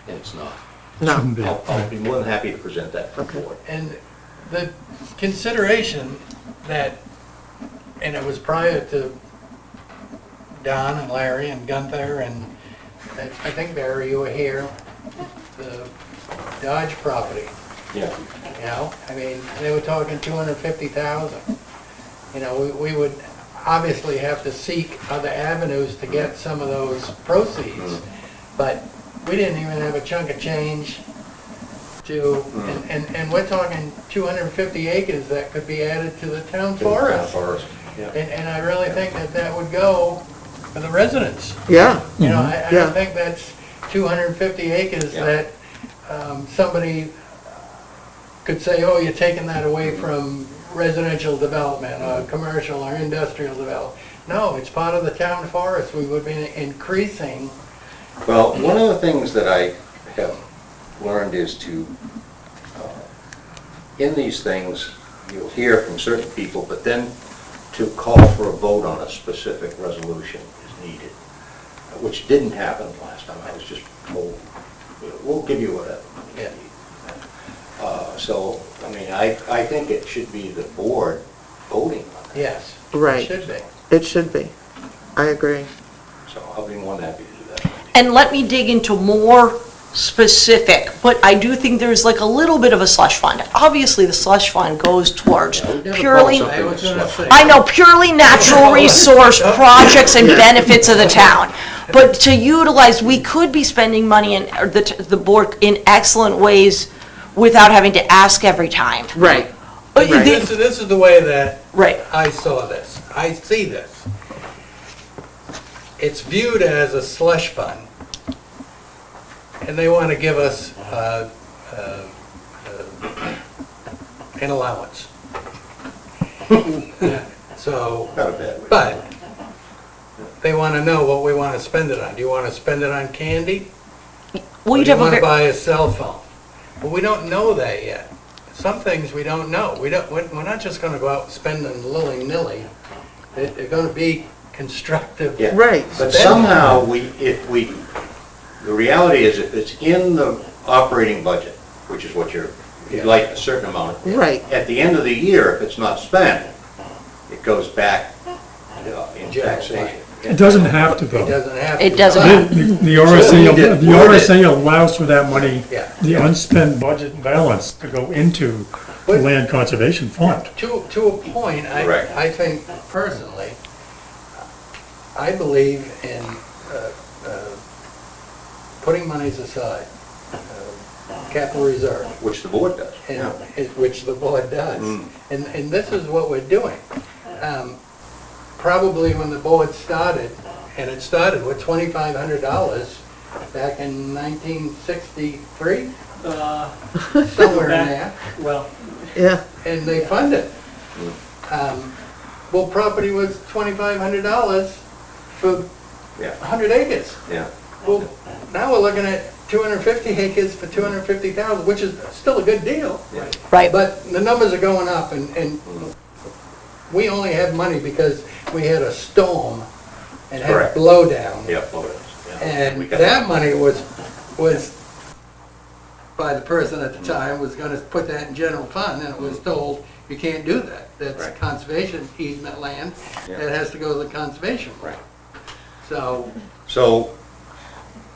S4: and it's not.
S3: No.
S2: Shouldn't be.
S4: I'll be more than happy to present that to the
S3: Okay.
S4: board.
S1: And the consideration that, and it was prior to Don and Larry and Gunther, and I think Barry, you were here, the Dodge property,
S4: Yeah.
S1: you know? I mean, they were talking 250,000. You know, we would obviously have to seek other avenues to get some of those proceeds, but we didn't even have a chunk of change to, and we're talking 250 acres that could be added to the town forest.
S4: Forest, yeah.
S1: And I really think that would go for the residents.
S3: Yeah.
S1: You know, I
S3: Yeah.
S1: don't think that's 250 acres
S4: Yeah.
S1: that somebody could say, oh, you're taking that away from residential development, or commercial or industrial development. No, it's part of the town forest. We would be increasing.
S4: Well, one of the things that I have learned is to, in these things, you'll hear from certain people, but then to call for a vote on a specific resolution is needed, which didn't happen last time. I was just told, we'll give you whatever money you
S1: Yeah.
S4: need. So, I mean, I think it should be the board voting on it.
S1: Yes.
S3: Right.
S1: It should be.
S3: It should be. I agree.
S4: So I'll be more than happy to do that.
S6: And let me dig into more specific, but I do think there's like a little bit of a slush fund. Obviously, the slush fund goes towards purely,
S1: I was gonna say.
S6: I know, purely natural resource projects and benefits of the town. But to utilize, we could be spending money in, or the board in excellent ways without having to ask every time.
S3: Right.
S1: This is the way that
S6: Right.
S1: I saw this. I see this. It's viewed as a slush fund, and they want to give us an allowance. So,
S4: Not a bad way.
S1: but they want to know what we want to spend it on. Do you want to spend it on candy?
S6: Well,
S1: Or
S6: you'd
S1: do you
S6: have a
S1: want to
S6: very,
S1: buy a cell phone? But we don't know that yet. Some things we don't know. We're not just going to go out spending willy-nilly. They're going to be constructive.
S4: Yeah.
S3: Right.
S4: But somehow, the reality is if it's in the operating budget, which is what you'd like a certain amount.
S3: Right.
S4: At the end of the year, if it's not spent, it goes back in taxation.
S2: It doesn't have to
S1: It
S2: though.
S1: doesn't have to.
S6: It doesn't
S1: but-
S6: have
S2: The RSA allows for that money,
S1: Yeah.
S2: the unspent budget balance to go into the
S1: But-
S2: land conservation fund.
S1: To a point,
S4: Correct.
S1: I think personally, I believe in putting monies aside, capital reserve,
S4: Which the board does.
S1: and, which the board does. And this is what we're doing. Probably when the board started, and it started with $2,500 back in 1963, somewhere in there.
S8: Well,
S3: Yeah.
S1: And they fund it. Well, property was $2,500 for
S4: Yeah.
S1: 100 acres.
S4: Yeah.
S1: Well, now we're looking at 250 acres for 250,000, which is still a good deal.
S6: right.
S1: But the numbers are going up, and we only have money because we had a storm and had a
S4: Correct.
S1: blowdown.
S4: Yeah, well, yeah. We
S1: And
S4: got
S1: that money was by the person at the time, was gonna put that in general fund, and it was told, you can't do that. That's
S4: Right.
S1: conservation easement land,
S4: Yeah.
S1: that has to go to the conservation.
S4: Right.
S1: So,
S4: So,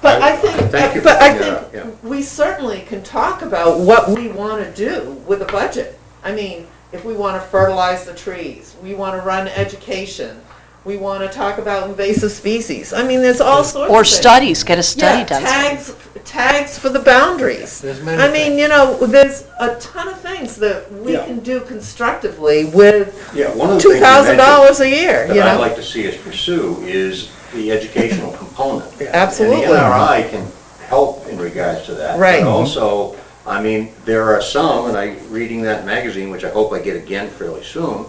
S3: But I think,
S4: Thank you for
S3: but I
S4: bringing that up, yeah.
S3: think we certainly can talk about what we want to do with a budget. I mean, if we want to fertilize the trees, we want to run education, we want to talk about invasive species. I mean, there's all sorts of
S6: Or
S3: things.
S6: studies, get a study
S3: Yeah,
S6: done.
S3: tags for the boundaries.
S1: there's many
S3: I mean,
S1: things.
S3: you know, there's a ton of things that we
S4: Yeah.
S3: can do constructively with
S4: yeah, one of the things you
S3: $2,000 a year, you
S4: that I'd
S3: know?
S4: like to see us pursue is the educational component.
S3: Absolutely.
S4: And the NRI can help in regards to that.
S3: Right.
S4: But also, I mean, there are some, and reading that magazine, which I hope I get again fairly soon,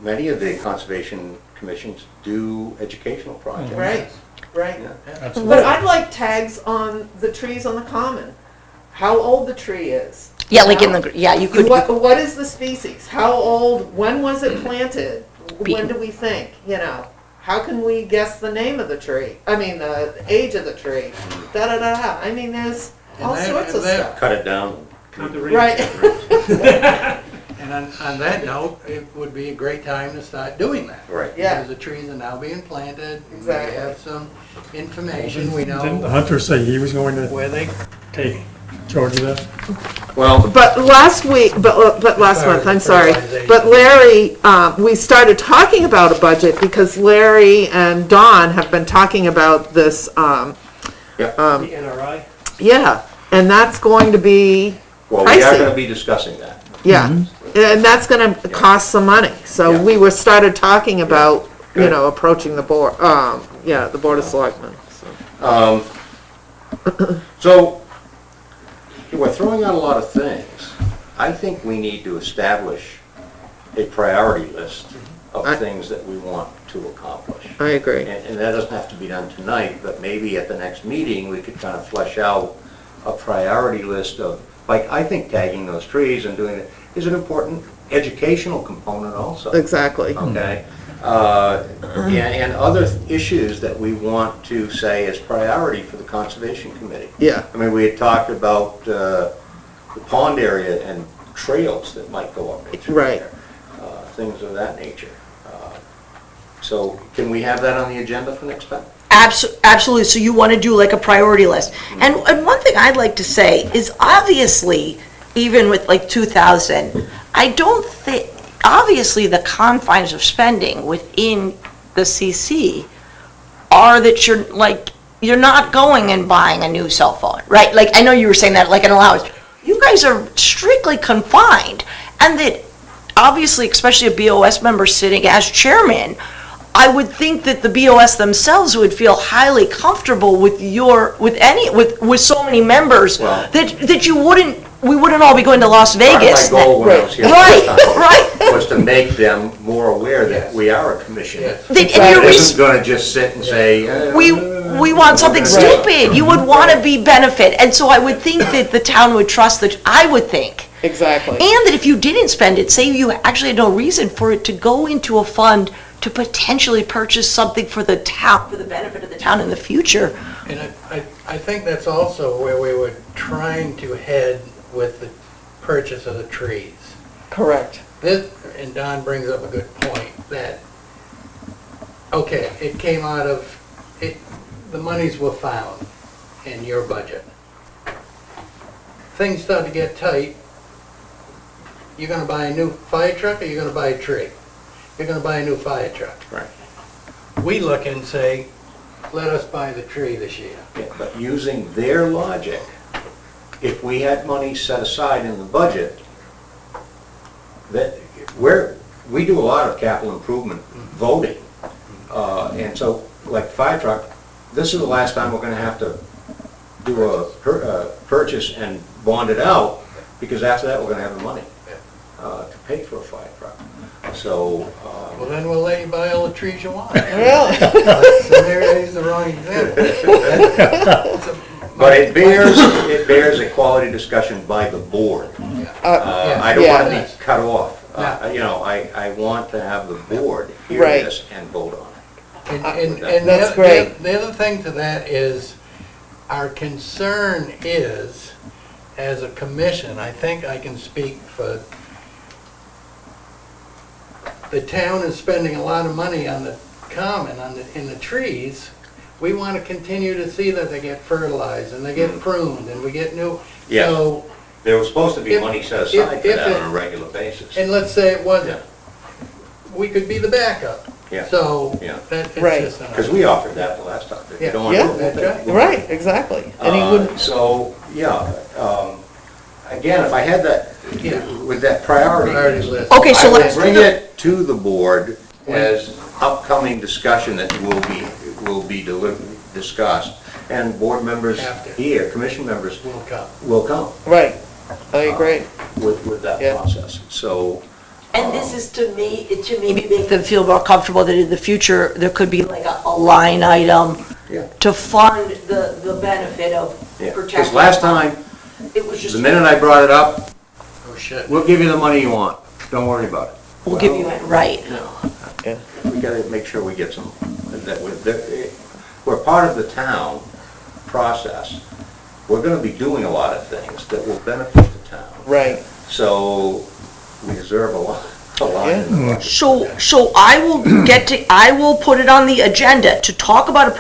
S4: many of the conservation commissions do educational projects.
S3: Right, right.
S4: Yeah.
S2: Absolutely.
S3: But I'd like tags on the trees on the common, how old the tree is.
S6: Yeah, like in the, yeah, you could,
S3: What is the species? How old, when was it planted? When do we think, you know? How can we guess the name of the tree? I mean, the age of the tree, da-da-da-da. I mean, there's all
S1: And that-
S3: sorts of
S1: and that-
S3: stuff.
S4: Cut it down.
S8: count the rings.
S3: Right.
S1: And on that note, it would be a great time to start doing that.
S4: Right.
S3: Yeah.
S1: Because the trees are now being planted, we
S3: Exactly.
S1: have some information, we
S2: Didn't the
S1: know
S2: hunter say he was going to
S1: where they,
S2: take charge of that?
S4: Well,
S3: But last week, but last
S1: Sorry,
S3: month, I'm sorry,
S1: fertilization.
S3: but Larry, we started talking about a budget because Larry and Don have been talking about this,
S8: The NRI,
S3: yeah, and that's going to be,
S4: well, we are
S3: pricey.
S4: going to be discussing that.
S3: yeah, and that's gonna cost some money. So
S4: Yeah.
S3: we started talking about, you
S4: Good.
S3: know, approaching the board, the Board of Selectmen, so.
S4: So, we're throwing out a lot of things. I think we need to establish a priority list of things that we want to accomplish.
S3: I agree.
S4: And that doesn't have to be done tonight, but maybe at the next meeting, we could kind of flesh out a priority list of, like, I think tagging those trees and doing it is an important educational component also.
S3: Exactly.
S4: Okay? And other issues that we want to say as priority for the Conservation Committee.
S3: Yeah,
S4: I mean, we had talked about the pond area and trails that might go up and through
S3: Right.
S4: there, things of that nature. So can we have that on the agenda for next time?
S6: Absolutely, so you want to do like a priority list. And one thing I'd like to say is obviously, even with like 2,000, I don't think, obviously the confines of spending within the CC are that you're not going and buying a new cell phone, right? Like, I know you were saying that like an allowance. You guys are strictly confined, and that obviously, especially a BOS member sitting as chairman, I would think that the BOS themselves would feel highly comfortable with with so many members
S4: Well-
S6: that we wouldn't all be going to Las Vegas.
S4: My goal when I was here
S6: Right,
S4: last time
S6: right.
S4: was to make them more aware that we are a commission.
S1: Yes.
S6: That- and
S4: It
S6: your
S4: isn't gonna just sit and say,
S6: we want something stupid. You would want to be benefit. And so I would think that the town would trust that, I would think.
S3: Exactly.
S6: And that if you didn't spend it, say you actually had no reason for it to go into a fund to potentially purchase something for the town, for the benefit of the town in the future.
S1: And I think that's also where we were trying to head with the purchase of the trees.
S3: Correct.
S1: This, and Don brings up a good point, that, okay, it came out of, the monies were found in your budget. Things start to get tight, you're gonna buy a new fire truck or you're gonna buy a tree? You're gonna buy a new fire truck.
S4: Right.
S1: We look and say, let us buy the tree this year.
S4: Yeah, but using their logic, if we had money set aside in the budget, that we do a lot of capital improvement voting. And so, like fire truck, this is the last time we're gonna have to do a purchase and bond it out, because after that, we're gonna have the money to pay for a fire truck. So,
S1: Well, then we'll let you buy all the trees you want.
S3: Really?
S1: So maybe he's the wrong example.
S4: but it bears a quality discussion by the board. I don't want to
S1: Yeah.
S4: be cut off.
S1: No.
S4: You know, I want to have the board hear
S3: Right.
S4: this and vote on it.
S1: And
S3: That's
S1: the-
S3: great.
S1: The other thing to that is, our concern is, as a commission, I think I can speak for, the town is spending a lot of money on the common, in the trees. We want to continue to see that they get fertilized and they get pruned and we get new.
S4: Yes.
S1: So,
S4: There was supposed to be
S1: If-
S4: money set aside for
S1: if
S4: that
S1: it-
S4: on a regular basis.
S1: and let's say it wasn't, we could be the backup.
S4: Yeah.
S1: So,
S4: Yeah.
S1: it's
S3: Right.
S1: just an
S4: Because we offered that the last time. If you
S1: Yeah.
S4: don't want
S3: Yeah,
S4: to do it,
S1: that's
S4: we'll
S3: Right, exactly. And he wouldn't,
S4: So, yeah, again, if I had that,
S1: Yeah.
S4: with that priority
S1: priority
S4: list,
S1: list.
S6: Okay, so
S4: I would
S6: let's do
S4: bring
S6: the,
S4: it to the board as upcoming discussion that will be discussed. And board members
S1: Have to.
S4: here, commission members,
S1: Will come.
S4: will come
S3: right. I agree.
S4: with that
S3: Yeah.
S4: process. So,
S6: and this is to maybe make them feel more comfortable that in the future, there could be like a line item
S4: yeah,
S6: to fund the benefit of
S4: yeah.
S6: protecting.
S4: Because last time,
S6: It was just,
S4: the minute I brought it up,
S1: Oh, shit.
S4: we'll give you the money you want. Don't worry about it.
S6: we'll give you it, right.
S3: Yeah.
S4: We gotta make sure we get some, we're part of the town process. We're gonna be doing a lot of things that will benefit the town.
S3: Right.
S4: So we deserve a lot in the budget.
S6: So I will put it on the agenda to talk about a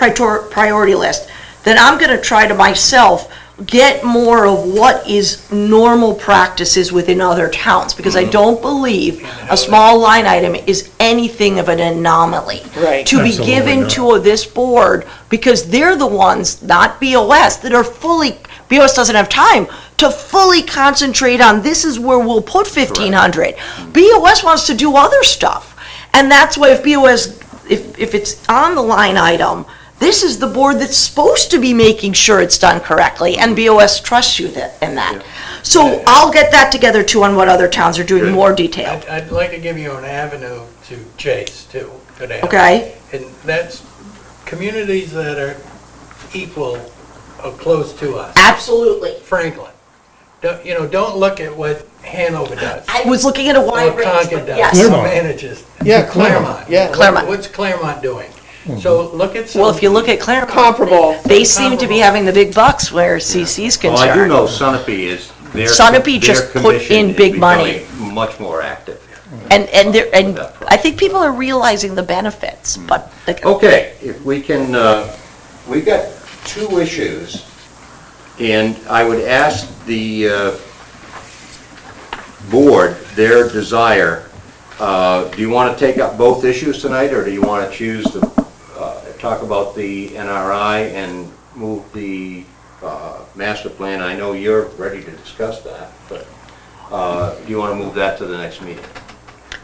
S6: priority list. Then I'm gonna try to myself get more of what is normal practices within other towns, because I don't believe a small line item is anything of an anomaly.
S3: Right.
S6: To be
S2: Absolutely
S6: given
S2: not.
S6: to this board, because they're the ones, not BOS, that are fully, BOS doesn't have time to fully concentrate on, this is where we'll put 1,500. BOS wants to do other stuff. And that's why if BOS, if it's on the line item, this is the board that's supposed to be making sure it's done correctly, and BOS trusts you in that. So I'll get that together too on what other towns are doing, more detail.
S1: I'd like to give you an avenue to chase too, today.
S6: Okay?
S1: And that's communities that are equal or close to us.
S6: Absolutely.
S1: Franklin. Don't look at what Hanover does.
S6: I was looking at a
S1: Or
S6: wide range,
S1: Concord
S6: but
S1: does.
S6: yes.
S2: Claremont.
S1: Manages.
S3: Yeah,
S1: Claremont.
S3: yeah.
S6: Claremont.
S1: What's Claremont doing? So look at some.
S6: Well, if you look at Claremont,
S3: Comparable.
S6: they seem to be having the big bucks where CC's
S4: Well, I do
S6: concerned.
S4: know Sunapee is,
S6: Sunapee just put in big money.
S4: Much more active.
S6: And I think people are realizing the benefits, but
S4: Okay, if we can we've got two issues, and I would ask the board their desire. Do you want to take up both issues tonight, or do you want to choose to talk about the NRI and move the master plan? I know you're ready to discuss that, but do you want to move that to the next meeting?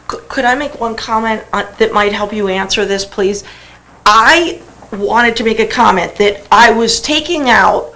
S6: Could I make one comment that might help you answer this, please? I wanted to make a comment that I was taking out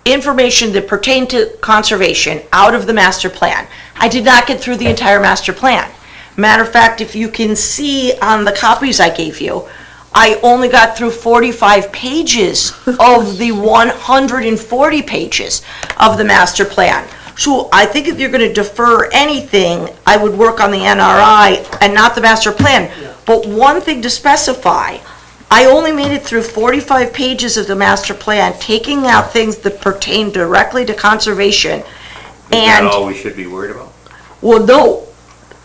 S6: information that pertained to conservation out of the master plan. I did not get through the entire master plan. Matter of fact, if you can see on the copies I gave you, I only got through 45 pages of the 140 pages of the master plan. So I think if you're going to defer anything, I would work on the NRI and not the master plan. But one thing to specify, I only made it through 45 pages of the master plan, taking out things that pertain directly to conservation.
S4: Is that all we should be worried about?
S6: Well, no,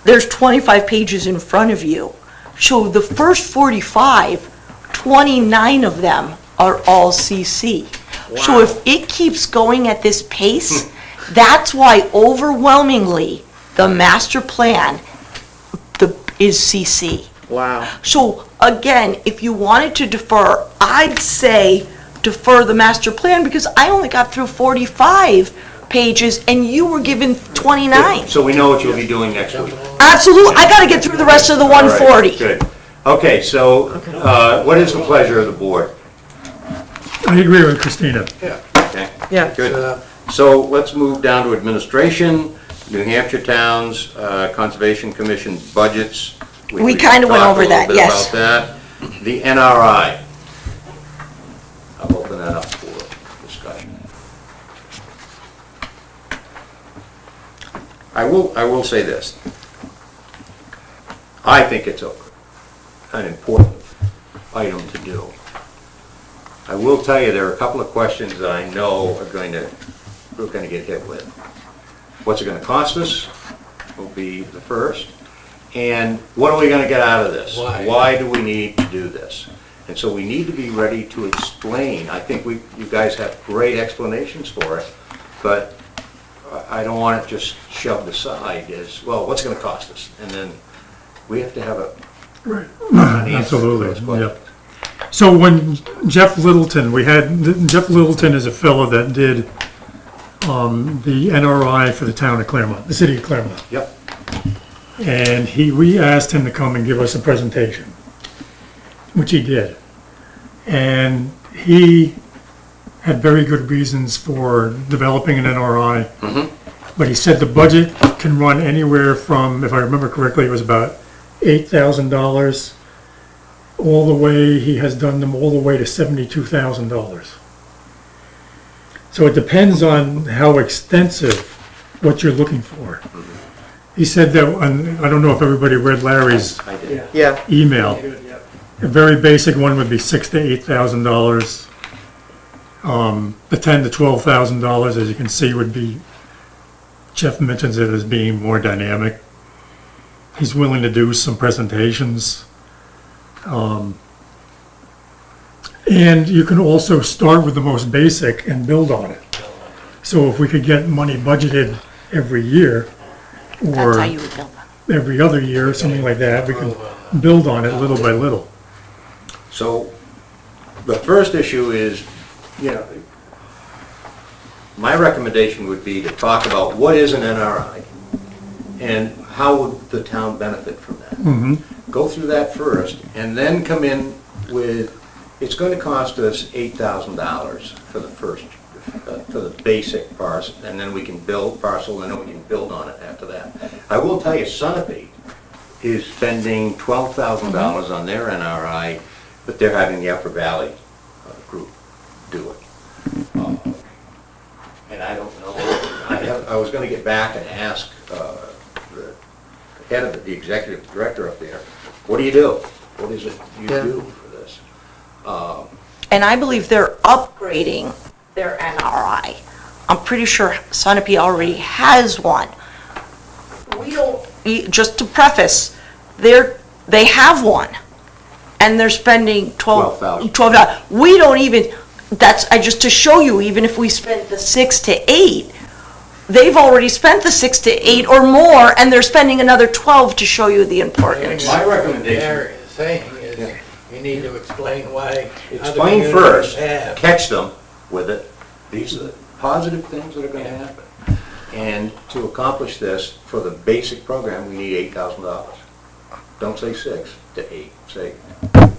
S6: there's 25 pages in front of you. So the first 45, 29 of them are all CC. So if it keeps going at this pace, that's why overwhelmingly the master plan is CC.
S3: Wow.
S6: So again, if you wanted to defer, I'd say defer the master plan because I only got through 45 pages and you were given 29.
S4: So we know what you'll be doing next week.
S6: Absolutely, I gotta get through the rest of the
S4: All right,
S6: 140.
S4: good. Okay, so what is the pleasure of the board?
S2: I agree with Christina.
S4: Okay,
S3: Yeah.
S4: good. So let's move down to administration, New Hampshire Towns, Conservation Commission budgets.
S6: We kinda went over that, yes.
S4: Talked a little bit about that. The NRI. I'll open that up for discussion. I will say this. I think it's an important item to do. I will tell you, there are a couple of questions that I know we're going to get hit with. What's it gonna cost us will be the first. And what are we gonna get out of this?
S1: Why?
S4: Why do we need to do this? And so we need to be ready to explain. I think you guys have great explanations for it, but I don't want it just shoved aside as, well, what's it gonna cost us? And then we have to have an answer to
S2: Absolutely,
S4: those questions.
S2: yep. So when Jeff Littleton, Jeff Littleton is a fellow that did the NRI for the town of Claremont, the city of Claremont.
S4: Yep.
S2: And we asked him to come and give us a presentation, which he did. And he had very good reasons for developing an NRI. But he said the budget can run anywhere from, if I remember correctly, it was about $8,000 all the way, he has done them all the way to $72,000. So it depends on how extensive what you're looking for. He said that, and I don't know if everybody read Larry's
S4: I did.
S3: Yeah.
S2: email.
S8: Good, yep.
S2: A very basic one would be $6,000 to $8,000. The $10,000 to $12,000, as you can see, would be, Jeff mentions it as being more dynamic. He's willing to do some presentations. And you can also start with the most basic and build on it. So if we could get money budgeted every year,
S6: That's how
S2: or
S6: you would build them.
S2: every other year, something like that, we can build on it little by little.
S4: So, the first issue is, my recommendation would be to talk about what is an NRI and how would the town benefit from that. Go through that first and then come in with, it's going to cost us $8,000 for the first, for the basic parcel, and then we can build parcel, and then we can build on it after that. I will tell you, Sunapee is spending $12,000 on their NRI, but they're having the Upper Valley group do it. And I don't know, I was gonna get back and ask the head of it, the executive director up there, what do you do? What is it you do for this?
S6: And I believe they're upgrading their NRI. I'm pretty sure Sunapee already has one. We don't, just to preface, they have one. and they're spending
S4: 12,000.
S6: $12. We don't even, just to show you, even if we spent the 6 to 8, they've already spent the 6 to 8 or more, and they're spending another 12 to show you the importance.
S4: My recommendation-
S1: They're saying is, you need to explain why. other
S4: Explain
S1: communities
S4: first,
S1: have.
S4: catch them with it. These are the positive things that are gonna happen. And to accomplish this, for the basic program, we need $8,000. Don't say 6 to 8, say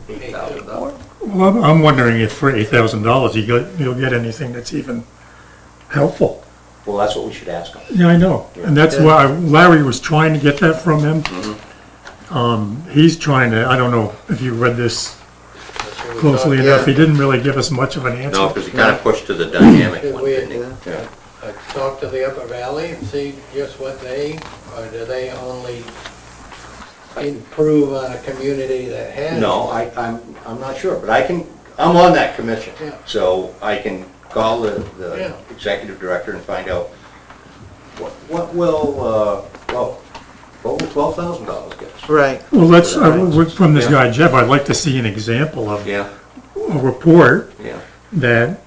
S4: $8,000.
S2: Well, I'm wondering if for $8,000, you'll get anything that's even helpful.
S4: Well, that's what we should ask them.
S2: Yeah, I know, and that's why Larry was trying to get that from him. He's trying to, I don't know if you read this closely enough, he didn't really give us much of an answer.
S4: No, because he kind of pushed to the dynamic
S1: Did
S4: one,
S1: we
S4: didn't he? Yeah.
S1: talk to the Upper Valley and see just what or do they only improve on a community that has?
S4: No, I'm not sure, but I'm on that commission.
S1: Yeah.
S4: So I can call the
S1: Yeah.
S4: executive director and find out what will $12,000 get us?
S3: Right.
S2: Well, let's, from this guy Jeff, I'd like to see an example of
S4: Yeah,
S2: a report
S4: yeah.
S2: that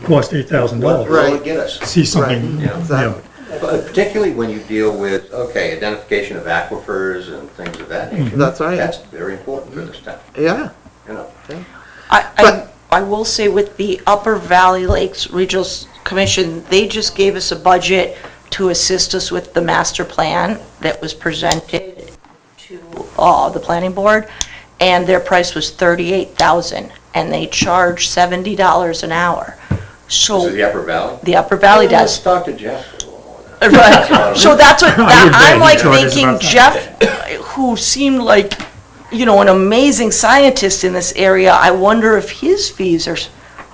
S2: cost $8,000.
S4: What will it get us?
S2: See something,
S4: Yeah.
S3: Exactly.
S4: But particularly when you deal with, identification of aquifers and things of that nature.
S3: That's right.
S4: That's very important for this town,
S3: Yeah.
S4: you know.
S6: I will say with the Upper Valley Lakes Regional Commission, they just gave us a budget to assist us with the master plan that was presented to the planning board, and their price was $38,000, and they charge $70 an hour.
S4: So
S6: So
S4: the Upper Valley?
S6: the Upper Valley
S4: Let's
S6: does.
S4: talk to Jeff a little more then.
S6: Right, so that's what,
S2: I would bet
S6: I'm
S2: he
S6: like
S2: charges
S6: thinking
S2: about that.
S6: Jeff, who seemed like, an amazing scientist in this area, I wonder if his fees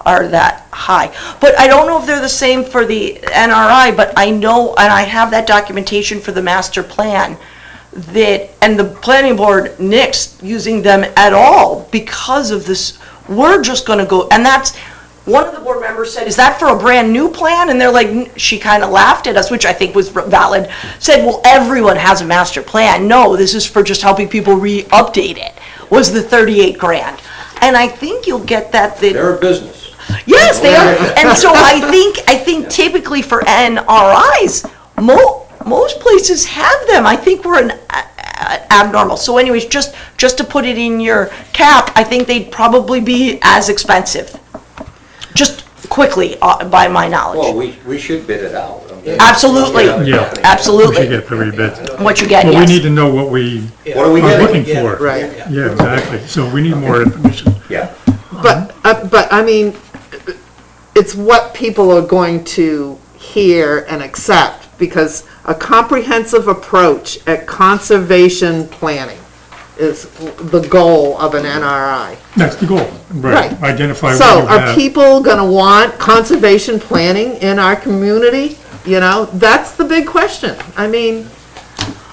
S6: are that high. But I don't know if they're the same for the NRI, but I know, and I have that documentation for the master plan, and the planning board nixed using them at all because of this. We're just gonna go, and that's, one of the board members said, is that for a brand new plan? And they're like, she kind of laughed at us, which I think was valid, said, well, everyone has a master plan. No, this is for just helping people update it, was the 38 grand. And I think you'll get that.
S4: They're a business.
S6: Yes, they are. And so I think typically for NRIs, most places have them. I think we're abnormal. So anyways, just to put it in your cap, I think they'd probably be as expensive. Just quickly, by my
S4: Well,
S6: knowledge.
S4: we should bid it out. I mean,
S6: Absolutely.
S4: other
S2: Yeah.
S4: companies.
S2: We should
S6: Absolutely.
S2: get the rebate.
S6: What you get,
S2: But we
S6: yes.
S2: need to know what we
S4: What are we
S2: are
S4: getting?
S2: looking for.
S3: Right.
S2: Yeah, exactly. So we need more information.
S4: Yeah.
S3: But I mean, it's what people are going to hear and accept, because a comprehensive approach at conservation planning is the goal of an NRI.
S2: That's the goal, right?
S3: Right.
S2: Identify what
S3: So
S2: you
S3: are
S2: have.
S3: people gonna want conservation planning in our community? That's the big question. I mean,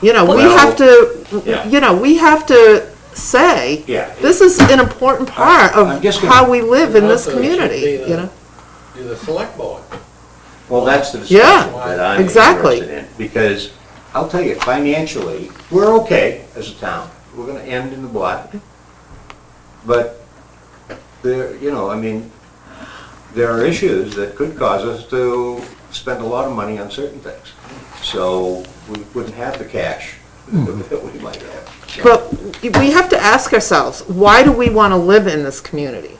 S3: we
S4: Well,
S3: have to,
S4: yeah.
S3: we have to say,
S4: Yeah.
S3: this is an important part
S4: I'm
S3: of
S4: just gonna-
S3: how we live in this
S1: Also, it should
S3: community,
S1: be the-
S3: you know?
S1: Do the select board.
S4: Well, that's the
S3: Yeah,
S4: discussion that I'm
S3: exactly.
S4: interested in. Because I'll tell you, financially, we're okay as a town. We're gonna end in the black. But there, there are issues that could cause us to spend a lot of money on certain things. So we wouldn't have the cash that we might have.
S3: But we have to ask ourselves, why do we want to live in this community?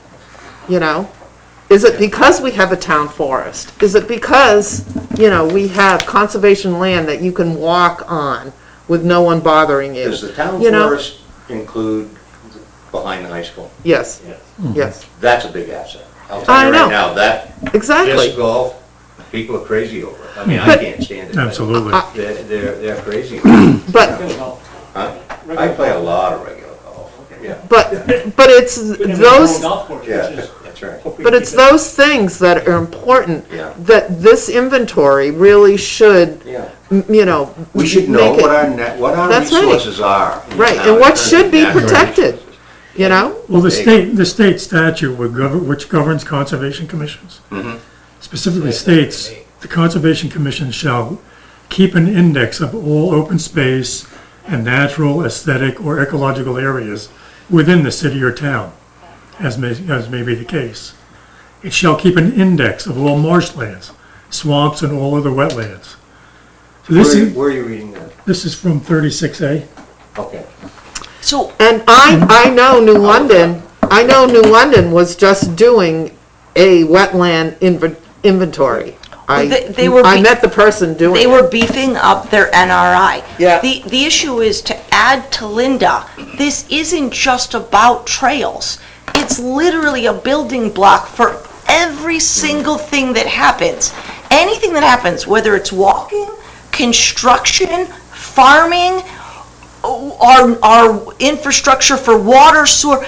S3: Is it because we have a town forest? Is it because, we have conservation land that you can walk on with no one bothering you?
S4: Does the town
S3: You know?
S4: forest include behind the high school?
S3: Yes, yes,
S4: That's a big asset. I'll
S3: I
S4: tell you
S3: know.
S4: right now, that
S3: exactly.
S4: disc golf, people are crazy over it. I mean, I
S3: But-
S4: can't stand it. but
S2: Absolutely.
S4: They're crazy. over it.
S3: But,
S4: Huh? I play a lot of regular golf. Yeah,
S3: but it's those,
S4: yeah, that's right.
S3: but it's those things that are important,
S4: Yeah.
S3: that this inventory really should,
S4: Yeah.
S3: We
S4: We should know
S3: make it-
S4: what our
S3: That's right.
S4: resources are. in
S3: Right,
S4: town
S3: and
S4: in
S3: what
S4: terms
S3: should
S4: of
S3: be
S4: natural
S3: protected,
S4: resources.
S2: Well, the state statute which governs conservation commissions specifically states, the Conservation Commission shall keep an index of all open space and natural, aesthetic, or ecological areas within the city or town, as may be the case. It shall keep an index of all marshlands, swamps, and all other wetlands. So
S4: Where are you reading that?
S2: this is from 36A.
S4: Okay.
S6: So,
S3: And I know New London was just doing a wetland inventory.
S6: They were
S3: I met the person doing it.
S6: they were beefing up their NRI.
S3: Yeah.
S6: The issue is, to add to Linda, this isn't just about trails. It's literally a building block for every single thing that happens. Anything that happens, whether it's walking, construction, farming, our infrastructure for water, sewer,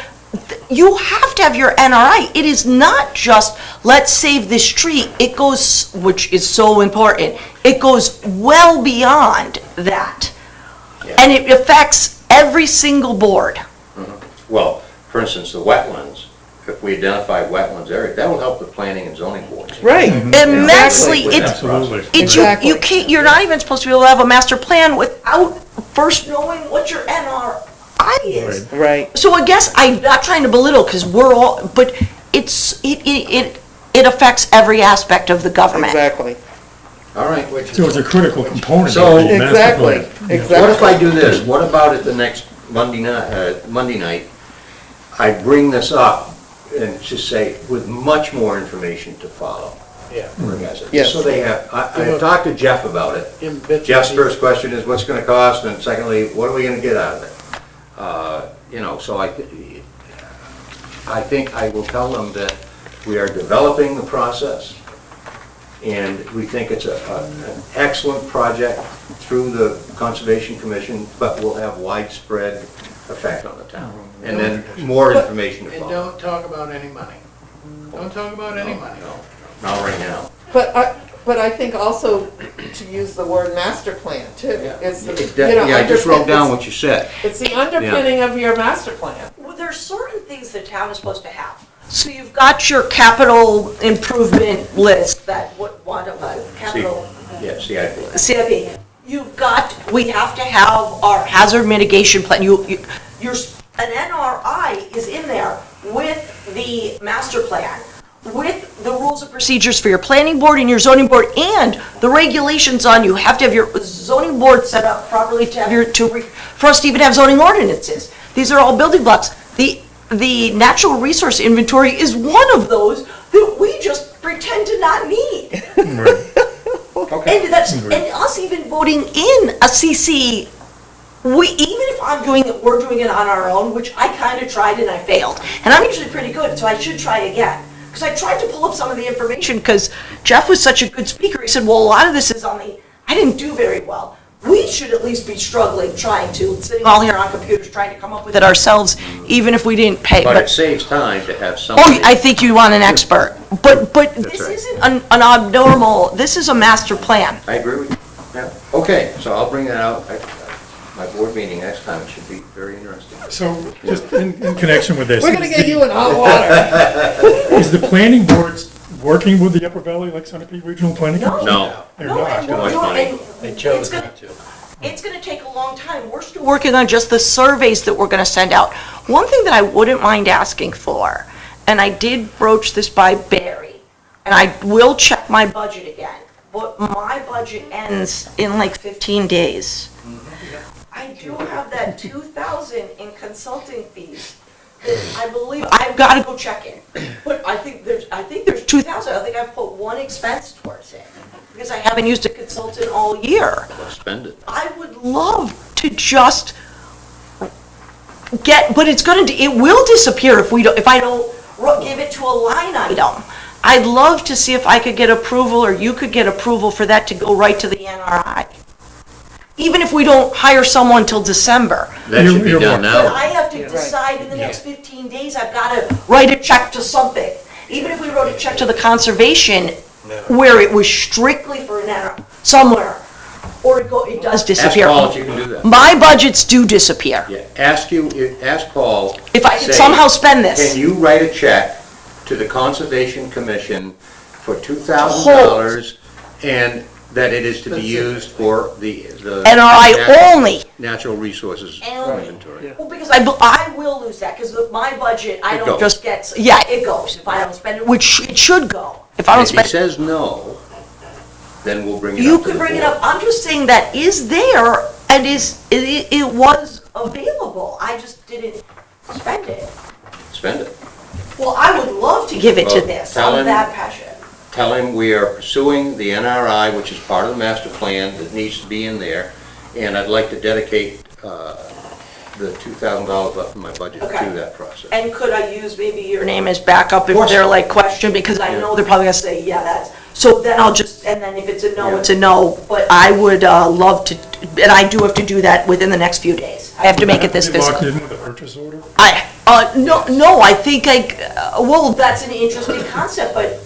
S6: you have to have your NRI. It is not just, let's save this tree. It goes, which is so important, it goes well beyond that. And it affects every single board.
S4: Well, for instance, the wetlands, if we identify wetlands area, that will help the planning and zoning boards.
S3: Right.
S6: Immensely.
S4: With that
S6: It's,
S2: Absolutely.
S6: it's, you can't, you're not even supposed to be able to have a master plan without first knowing what your NRI is.
S3: Right.
S6: So I guess I'm not trying to belittle, because we're all, but it affects every aspect of the government.
S3: Exactly.
S4: All right.
S2: So it's a critical component of
S4: So-
S2: the master
S3: Exactly.
S2: plan.
S3: Exactly.
S4: What if I do this? What about at the next Monday night, I bring this up and just say, with much more information to follow.
S1: Yeah.
S3: Yes.
S4: So they have, I talked to Jeff about it.
S1: In bits and
S4: Jeff's
S1: pieces.
S4: first question is, what's gonna cost, and secondly, what are we gonna get out of it? So I think I will tell them that we are developing the process, and we think it's an excellent project through the Conservation Commission, but will have widespread effect on the town. And then more information to
S1: And
S4: follow.
S1: don't talk about any money. Don't talk about any money.
S4: No, not right now.
S3: But I think also to use the word master plan too. It's the,
S4: Yeah, I just wrote down what you said.
S3: It's the underpinning of your master plan.
S6: Well, there's certain things the town is supposed to have. So you've got your capital improvement list, capital
S4: Yeah, CIP.
S6: CIP. We have to have our hazard mitigation plan. An NRI is in there with the master plan, with the rules and procedures for your planning board and your zoning board, and the regulations on you have to have your zoning board set up properly to have for us to even have zoning ordinances. These are all building blocks. The natural resource inventory is one of those that we just pretend to not need.
S4: Okay.
S6: And us even voting in a CC, even if we're doing it on our own, which I kind of tried and I failed. And I'm usually pretty good, so I should try again. Because I tried to pull up some of the information, because Jeff was such a good speaker. He said, well, a lot of this is I didn't do very well. We should at least be sitting all here on computers, trying to come up with it ourselves, even if we didn't pay.
S4: But it saves time to have somebody.
S6: I think you want an expert. But this
S4: right.
S6: isn't an abnormal, this is a master plan.
S4: I agree with you. Yeah. Okay, so I'll bring that out. My board meeting next time, it should be very interesting.
S2: So just in connection with this.
S3: We're gonna get you in hot water.
S2: Is the planning board working with the Upper Valley Lake Sunapee Regional Planning Commission?
S4: No.
S2: They're
S6: No,
S2: not.
S6: and
S4: Too much
S6: we're
S4: money.
S6: doing-
S1: They chose
S6: it's gonna-
S1: not to.
S6: It's gonna take a long time. We're still working on just the surveys that we're gonna send out. One thing that I wouldn't mind asking for, and I did broach this by Barry, and I will check my budget again, but my budget ends in like 15 days. I do have that 2,000 in consulting fees that I believe, I've gotta go check it. But I think there's 2,000. I think I've put one expense towards it, because I haven't used a consultant all year.
S4: Let's spend it.
S6: I would love to just but it will disappear if I don't give it to a line item. I'd love to see if I could get approval, or you could get approval for that to go right to the NRI. Even if we don't hire someone till December.
S4: That should be done
S6: But
S4: now.
S6: I have to decide in the next 15 days, I've got to write a check to something. Even if we wrote a check to the conservation, where it was strictly for an NRI, somewhere, or it does
S4: Ask
S6: disappear.
S4: Paul if you can do that.
S6: My budgets do disappear.
S4: Yeah, ask Paul.
S6: If I could
S4: say,
S6: somehow spend this.
S4: Can you write a check to the Conservation Commission for $2,000 and that it is to be used for the
S6: NRI only.
S4: natural resources
S6: Only.
S4: inventory.
S6: Well, because I will lose that, because my budget, I
S4: It
S6: don't
S4: goes.
S6: just get, yeah, it goes if I don't spend it, which it should go. If I don't
S4: If he
S6: spend,
S4: says no, then we'll bring it up
S6: you
S4: to
S6: could
S4: the
S6: bring it
S4: board.
S6: up. I'm just saying that is there and it was available. I just didn't spend it.
S4: Spend it.
S6: Well, I would love to give it to
S4: Well,
S6: this.
S4: tell
S6: I'm
S4: him-
S6: that passionate.
S4: Tell him we are pursuing the NRI, which is part of the master plan that needs to be in there, and I'd like to dedicate the $2,000 left in my budget to
S6: Okay.
S4: that process.
S6: And could I use maybe your name as backup if
S4: course.
S6: they're like question, because I know they're probably gonna say, yeah, that's, so then I'll just, and then if it's a no,
S4: Yeah.
S6: it's a no, but I would love to, and I do have to do that within the next few days. I have to make it this
S2: Be locked
S6: fiscal.
S2: in with a purchase order?
S6: No, I think well, that's an interesting concept, but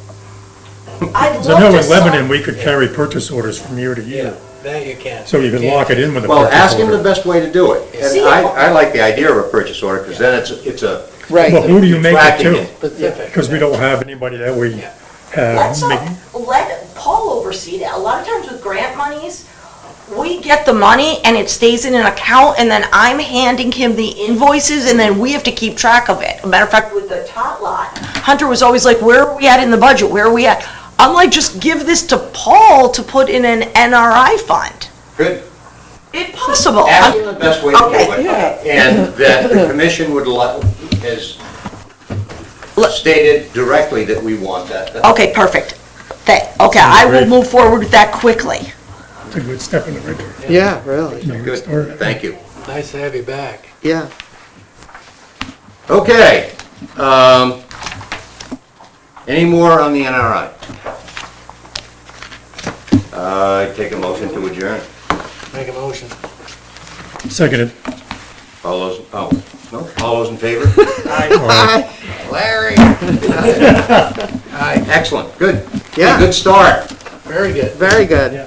S6: I'd love
S2: So
S6: to.
S2: I know in
S6: sign-
S2: Lebanon, we could carry purchase orders from year to year.
S1: That you can.
S2: So you could lock it in with a
S4: Well,
S2: purchase
S4: ask him the
S2: order.
S4: best way to do it.
S6: See,
S4: And I like the idea of a purchase order, because then it's a
S3: Right.
S2: Well, who do you make it
S4: tracking
S2: to?
S4: it.
S1: Specific.
S2: Because we don't have anybody that we
S6: Let's,
S2: have.
S6: let Paul oversee that. A lot of times with grant monies, we get the money and it stays in an account, and then I'm handing him the invoices, and then we have to keep track of it. A matter of fact, with the tot lot, Hunter was always like, where are we at in the budget? Where are we at? I'm like, just give this to Paul to put in an NRI fund.
S4: Good.
S6: If possible.
S4: Ask him the best way to do
S6: Okay.
S4: it. And that the commission would, has stated directly that we want that.
S6: Okay, perfect. Okay, I will
S2: great.
S6: move forward with that quickly.
S2: It's a good step in the right direction.
S3: Yeah, really,
S4: Good, thank you.
S1: Nice to have you back.
S3: yeah.
S4: Okay. Any more on the NRI? Take a motion to adjourn.
S1: Make a motion.
S2: Seconded.
S4: All those, no, all those in favor?
S1: Larry. Aye.
S4: Excellent, good.
S3: Yeah.
S4: Good start.
S1: Very good.
S3: Very good.